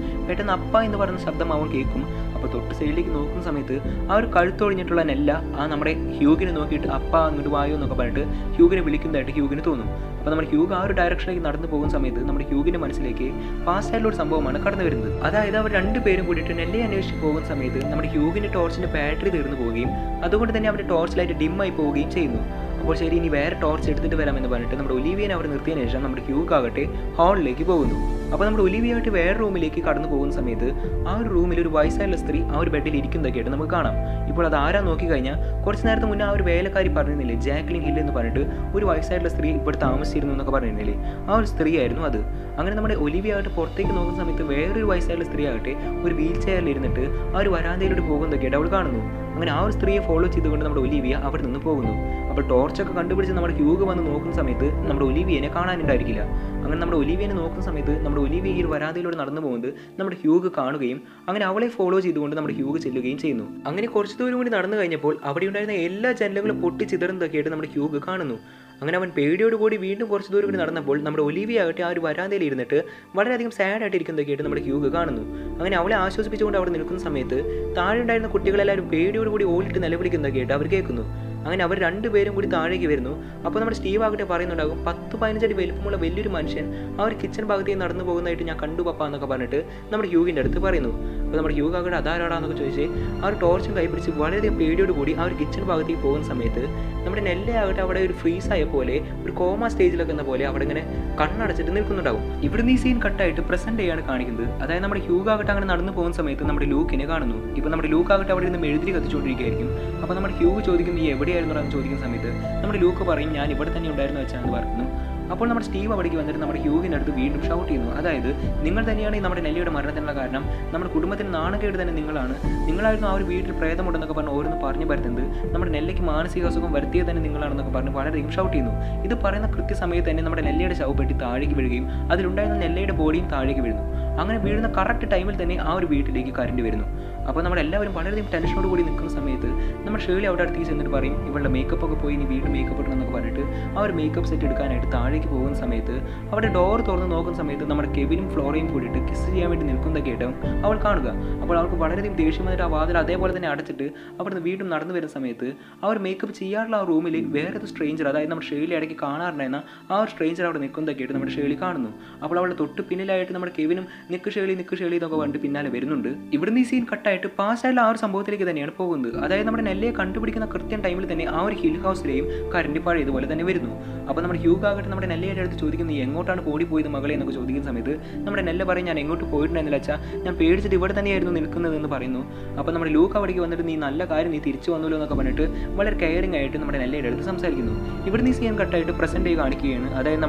പെട്ടെന്ന് അപ്പ എന്ന് പറയുന്ന ശബ്ദം അവൻ കേൾക്കും. അപ്പോൾ തൊട്ട് സൈഡിലേക്ക് നോക്കുന്ന സമയത്ത് ആ ഒരു കഴുത്തൊഴിഞ്ഞിട്ടുള്ള നെല്ല ആ നമ്മുടെ ഹ്യൂഗിനെ നോക്കിയിട്ട് അപ്പ അങ്ങോട്ട് വായോ എന്നൊക്കെ പറഞ്ഞിട്ട് ഹ്യൂഗിനെ വിളിക്കുന്നതായിട്ട് ഹ്യൂഗിന് തോന്നും. അപ്പോൾ നമ്മുടെ ഹ്യൂഗ് ആ ഒരു ഡയറക്ഷനിലേക്ക് നടന്നു പോകുന്ന സമയത്ത് നമ്മുടെ ഹ്യൂഗിൻ്റെ മനസ്സിലേക്ക് പാസ്റ്റായിട്ടുള്ള ഒരു സംഭവമാണ് കടന്നു വരുന്നത്. അതായത് അവർ 2 പേരും കൂടിയിട്ട് നെല്ലയെ അന്വേഷിച്ച് പോകുന്ന സമയത്ത് നമ്മുടെ ഹ്യൂഗിൻ്റെ ടോർച്ചിൻ്റെ ബാറ്ററി തീർന്നു പോവുകയും അതുകൊണ്ട് തന്നെ അവരുടെ ടോർച്ച് ലൈറ്റ് ഡിമ്മായി പോവുകയും ചെയ്യുന്നു. അപ്പോൾ ശരി, ഇനി വേറെ ടോർച്ച് എടുത്തിട്ട് വരാമെന്ന് പറഞ്ഞിട്ട് നമ്മുടെ ഒലിവിയനെ അവർ നിർത്തിയതിനു ശേഷം നമ്മുടെ ഹ്യൂഗ് ആകട്ടെ ഹാളിലേക്ക് പോകുന്നു. അപ്പോൾ നമ്മുടെ ഒലിവിയായിട്ട് വേറെ റൂമിലേക്ക് കടന്നു പോകുന്ന സമയത്ത് ആ ഒരു റൂമിൽ ഒരു വയസ്സായുള്ള സ്ത്രീ ആ ഒരു ബെഡിൽ ഇരിക്കുന്നതൊക്കെയായിട്ട് നമുക്ക് കാണാം. ഇപ്പോൾ അത് ആരാ നോക്കിക്കഴിഞ്ഞാൽ കുറച്ച് നേരത്തെ മുന്നേ ആ ഒരു വേലക്കാരി പറഞ്ഞിരുന്നില്ലേ, ജാക്ലിൻ ഹിൽ എന്ന് പറഞ്ഞിട്ട് ഒരു വയസ്സായിട്ടുള്ള സ്ത്രീ ഇവിടെ താമസിച്ചിരുന്നു എന്നൊക്കെ പറഞ്ഞിരുന്നില്ലേ, ആ ഒരു സ്ത്രീ ആയിരുന്നു അത്. അങ്ങനെ നമ്മുടെ ഒലിവിയായിട്ട് പുറത്തേക്ക് നോക്കുന്ന സമയത്ത് വേറൊരു വയസ്സായിട്ടുള്ള സ്ത്രീ ആകട്ടെ ഒരു വീൽ ചെയറിൽ ഇരുന്നിട്ട് ആ ഒരു വരാന്തയിലോട്ട് പോകുന്നതൊക്കെയായിട്ട് അവൾ കാണുന്നു. അങ്ങനെ ആ ഒരു സ്ത്രീയെ ഫോളോ ചെയ്തുകൊണ്ട് നമ്മുടെ ഒലിവിയ അവിടെ നിന്ന് പോകുന്നു. അപ്പോൾ ടോർച്ചൊക്കെ കണ്ടുപിടിച്ച് നമ്മുടെ ഹ്യൂഗ് വന്ന് നോക്കുന്ന സമയത്ത് നമ്മുടെ ഒലിവിയനെ കാണാനുണ്ടായിരിക്കില്ല. അങ്ങനെ നമ്മുടെ ഒലിവിയനെ നോക്കുന്ന സമയത്ത് നമ്മുടെ ഒലിവിയ ഈ വരാന്തയിലൂടെ നടന്നു പോകുന്നത് നമ്മുടെ ഹ്യൂഗ് കാണുകയും അങ്ങനെ അവളെ ഫോളോ ചെയ്തുകൊണ്ട് നമ്മുടെ ഹ്യൂഗ് ചെല്ലുകയും ചെയ്യുന്നു. അങ്ങനെ കുറച്ച് ദൂരം കൂടി നടന്നു കഴിഞ്ഞപ്പോൾ അവിടെ ഉണ്ടായിരുന്ന എല്ലാ ജനലുകളും പൊട്ടി ചിതറുന്നതൊക്കെയായിട്ട് നമ്മുടെ ഹ്യൂഗ് കാണുന്നു. അങ്ങനെ അവൻ പേടിയോടുകൂടി വീണ്ടും കുറച്ച് ദൂരം കൂടി നടന്നപ്പോൾ നമ്മുടെ ഒലിവിയ ആകട്ടെ ആ ഒരു വരാന്തയിൽ ഇരുന്നിട്ട് വളരെയധികം സാഡായിട്ട് ഇരിക്കുന്നതൊക്കെയായിട്ട് നമ്മുടെ ഹ്യൂഗ് കാണുന്നു. അങ്ങനെ അവളെ ആശ്വസിപ്പിച്ചുകൊണ്ട് അവിടെ നിൽക്കുന്ന സമയത്ത് താഴെ ഉണ്ടായിരുന്ന കുട്ടികളെല്ലാവരും പേടിയോടുകൂടി ഓടിയിട്ട് നിലവിളിക്കുന്നതൊക്കെയായിട്ട് അവർ കേൾക്കുന്നു. അങ്ങനെ അവർ 2 പേരും കൂടി താഴേക്ക് വരുന്നു. അപ്പോൾ നമ്മുടെ സ്റ്റീവ് ആകട്ടെ പറയുന്നുണ്ടാകും, 10-15 അടി വലിപ്പമുള്ള വലിയൊരു മനുഷ്യൻ ആ ഒരു കിച്ചൺ ഭാഗത്തേക്ക് നടന്നു പോകുന്നതായിട്ട് ഞാൻ കണ്ടു പപ്പ എന്നൊക്കെ പറഞ്ഞിട്ട് നമ്മുടെ ഹ്യൂഗിൻ്റെ അടുത്ത് പറയുന്നു. അപ്പോൾ നമ്മുടെ ഹ്യൂഗ് ആകട്ടെ അതാരാടാന്നൊക്കെ ചോദിച്ച് ആ ഒരു ടോർച്ചും കൈപിടിച്ച് വളരെയധികം പേടിയോട് കൂടി ആ ഒരു കിച്ചൺ ഭാഗത്തേക്ക് പോകുന്ന സമയത്ത് നമ്മുടെ നെല്ലയാകട്ടെ അവിടെ ഒരു ഫ്രീസായ പോലെ ഒരു കോമ സ്റ്റേജിലൊക്കെ എന്ന പോലെ അവിടെ ഇങ്ങനെ കണ്ണടച്ചിട്ട് നിൽക്കുന്നുണ്ടാവും. ഇവിടുന്ന് ഈ സീൻ കട്ടായിട്ട് പ്രസന്റ് ഡേയാണ് കാണിക്കുന്നത്. അതായത് നമ്മുടെ ഹ്യൂഗ് ആകട്ടെ അങ്ങനെ നടന്നു പോകുന്ന സമയത്ത് നമ്മുടെ ലൂക്കിനെ കാണുന്നു. ഇപ്പോൾ നമ്മുടെ ലൂക്ക് ആകട്ടെ അവിടെ നിന്ന് മെഴുതിരി കത്തിച്ചുകൊണ്ടിരിക്കുകയായിരിക്കും. അപ്പോൾ നമ്മുടെ ഹ്യൂഗ് ചോദിക്കുന്നത്, ഈ എവിടെയായിരുന്നു എന്ന് ചോദിക്കുന്ന സമയത്ത് നമ്മുടെ ലൂക്ക് പറയും, ഞാൻ ഇവിടെ തന്നെ ഉണ്ടായിരുന്നു വെച്ചാന്ന് പറഞ്ഞു. അപ്പോൾ നമ്മുടെ സ്റ്റീവ് അവിടേക്ക് വന്നിട്ട് നമ്മുടെ ഹ്യൂഗിൻ്റെ അടുത്ത് വീണ്ടും ഷൗട്ട് ചെയ്യുന്നു. അതായത് നിങ്ങൾ തന്നെയാണ് ഈ നമ്മുടെ നെല്ലയുടെ മരണത്തിനുള്ള കാരണം, നമ്മുടെ കുടുംബത്തിന് നാണക്കേട് തന്നെ നിങ്ങളായിരുന്നു ആ ഒരു വീട്ടിൽ പ്രേതമുണ്ടെന്നൊക്കെ പറഞ്ഞ് ഓരോന്ന് പറഞ്ഞു വരുന്നത്, നമ്മുടെ നെല്ലയ്ക്ക് മാനസിക അസുഖം വരുത്തിയത് തന്നെ നിങ്ങളാണെന്നൊക്കെ പറഞ്ഞ് വളരെയധികം ഷൗട്ട് ചെയ്യുന്നു. ഇത് പറയുന്ന കൃത്യസമയത്ത് തന്നെ നമ്മുടെ നെല്ലയുടെ ശവപ്പെട്ടി താഴേക്ക് വീഴുകയും അതിലുണ്ടായിരുന്ന നെല്ലയുടെ ബോഡിയും താഴേക്ക് വീഴുന്നു. അങ്ങനെ വീഴുന്ന കറക്റ്റ് ടൈമിൽ തന്നെ ആ ഒരു വീട്ടിലേക്ക് കറണ്ട് വരുന്നു. അപ്പോൾ നമ്മളെല്ലാവരും വളരെയധികം ടെൻഷനോട് കൂടി നിൽക്കുന്ന സമയത്ത് നമ്മുടെ ഷേർലി അവിടെ അടുത്തേക്ക് ചെന്നിട്ട് പറയും ഇവളുടെ മേക്കപ്പ് ഒക്കെ പോയി ഇനി വീണ്ടും മേക്കപ്പ് ഇടണമെന്നൊക്കെ പറഞ്ഞിട്ട് അവർ മേക്കപ്പ് സെറ്റ് എടുക്കാനായിട്ട് താഴേക്ക് പോകുന്ന സമയത്ത് അവിടെ ഡോർ തുറന്ന് നോക്കുന്ന സമയത്ത് നമ്മുടെ കെവിനും ഫ്ലോറയും കൂടിയിട്ട് കിസ് ചെയ്യാൻ വേണ്ടി നിൽക്കുന്നതൊക്കെ ആയിട്ടും അവൾ കാണുക. അപ്പോൾ അവൾക്ക് വളരെയധികം ദേഷ്യം വന്നിട്ട് ആ വാതിൽ അതേപോലെ തന്നെ അടച്ചിട്ട് അവിടുന്ന് വീണ്ടും നടന്നു വരുന്ന സമയത്ത് അവർ മേക്കപ്പ് ചെയ്യാറുള്ള ആ റൂമിൽ വേറൊരു സ്ട്രേഞ്ചർ, അതായത് നമ്മുടെ ഷേർലി ഇടയ്ക്ക് കാണാറുണ്ടായിരുന്ന ആ ഒരു സ്ട്രേഞ്ചർ അവിടെ നിൽക്കുന്നതൊക്കെ ആയിട്ട് നമ്മുടെ ഷേർലി കാണുന്നു. അപ്പോൾ അവളുടെ തൊട്ട് പിന്നിലായിട്ട് നമ്മുടെ കെവിനും നിക്ക് ഷേർലി എന്നൊക്കെ പറഞ്ഞിട്ട് പിന്നാലെ വരുന്നുണ്ട്. ഇവിടുന്ന് ഈ സീൻ കട്ടായിട്ട് പാസ്റ്റായിട്ടുള്ള ആ ഒരു സംഭവത്തിലേക്ക് തന്നെയാണ് പോകുന്നത്. അതായത് നമ്മുടെ നെല്ലയെ കണ്ടുപിടിക്കുന്ന കൃത്യം ടൈമിൽ തന്നെ ആ ഒരു ഹിൽ ഹൗസിലെയും കരണ്ടിപ്പാഴ ഇതുപോലെ തന്നെ വരുന്നു. അപ്പോൾ നമ്മുടെ ഹ്യൂഗ് ആകട്ടെ നമ്മുടെ നെല്ലയുടെ അടുത്ത് ചോദിക്കുന്നത് എങ്ങോട്ടാണ് ഓടിപ്പോയത് മകളെ എന്നൊക്കെ ചോദിക്കുന്ന സമയത്ത് നമ്മുടെ നെല്ല പറയും ഞാൻ എങ്ങോട്ട് പോയിട്ടുണ്ടായിരുന്നില്ല അച്ഛാ, ഞാൻ പേടിച്ചിട്ട് ഇവിടെ തന്നെയായിരുന്നു നിൽക്കുന്നത് എന്ന് പറയുന്നു. അപ്പോൾ നമ്മുടെ ലൂക്ക് അവിടേക്ക് വന്നിട്ട് നീ നല്ല കാര്യം, നീ തിരിച്ചു വന്നല്ലോ എന്നൊക്കെ പറഞ്ഞിട്ട് വളരെ കെയറിംഗ് ആയിട്ട് നമ്മുടെ നെല്ലയുടെ അടുത്ത് സംസാരിക്കുന്നു. ഇവിടുന്ന് ഈ സീൻ കട്ടായിട്ട് പ്രസന്റ് ഡേ കാണിക്കുകയാണ്. അതായത്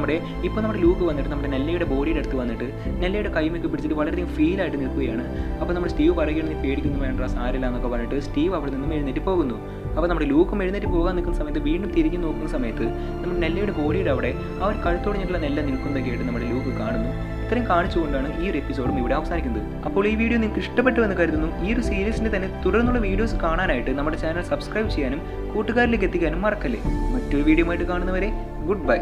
ഇപ്പോൾ നമ്മുടെ ലൂക്ക് വന്നിട്ട് നമ്മുടെ നെല്ലയുടെ ബോഡിയുടെ അടുത്ത് വന്നിട്ട് നെല്ലയുടെ കൈമൊക്കെ പിടിച്ചിട്ട് വളരെയധികം ഫീൽ ആയിട്ട് നിൽക്കുകയാണ്. അപ്പോൾ നമ്മുടെ സ്റ്റീവ് പറയുകയാണ് നീ പേടിക്കുന്നു വേണ്ട സാരില്ല എന്നൊക്കെ പറഞ്ഞിട്ട് സ്റ്റീവ് അവിടെ നിന്നും എഴുന്നേറ്റ് പോകുന്നു. അപ്പോൾ നമ്മുടെ ലൂക്കും എഴുന്നേറ്റ് പോകാൻ നിൽക്കുന്ന സമയത്ത് വീണ്ടും തിരിഞ്ഞു നോക്കുന്ന സമയത്ത് നമ്മുടെ നെല്ലയുടെ ബോഡിയുടെ അവിടെ ആ ഒരു കഴുത്തോടിഞ്ഞിട്ടുള്ള നെല്ല നിൽക്കുന്നതൊക്കെ ആയിട്ട് നമ്മുടെ ലൂക്ക് കാണുന്നു. ഇത്രയും കാണിച്ചുകൊണ്ടാണ് ഈ ഒരു എപ്പിസോഡും ഇവിടെ അവസാനിക്കുന്നത്. അപ്പോൾ ഈ വീഡിയോ നിങ്ങൾക്ക് ഇഷ്ടപ്പെട്ടു എന്ന് കരുതുന്നു. ഈ ഒരു സീരീസിൻ്റെ തന്നെ തുടർന്നുള്ള വീഡിയോസ് കാണാനായിട്ട് നമ്മുടെ ചാനൽ സബ്സ്ക്രൈബ് ചെയ്യാനും കൂട്ടുകാരിലേക്ക് എത്തിക്കാനും മറക്കല്ലേ. മറ്റൊരു വീഡിയോ ആയിട്ട് കാണുന്നവരെ ഗുഡ് ബൈ.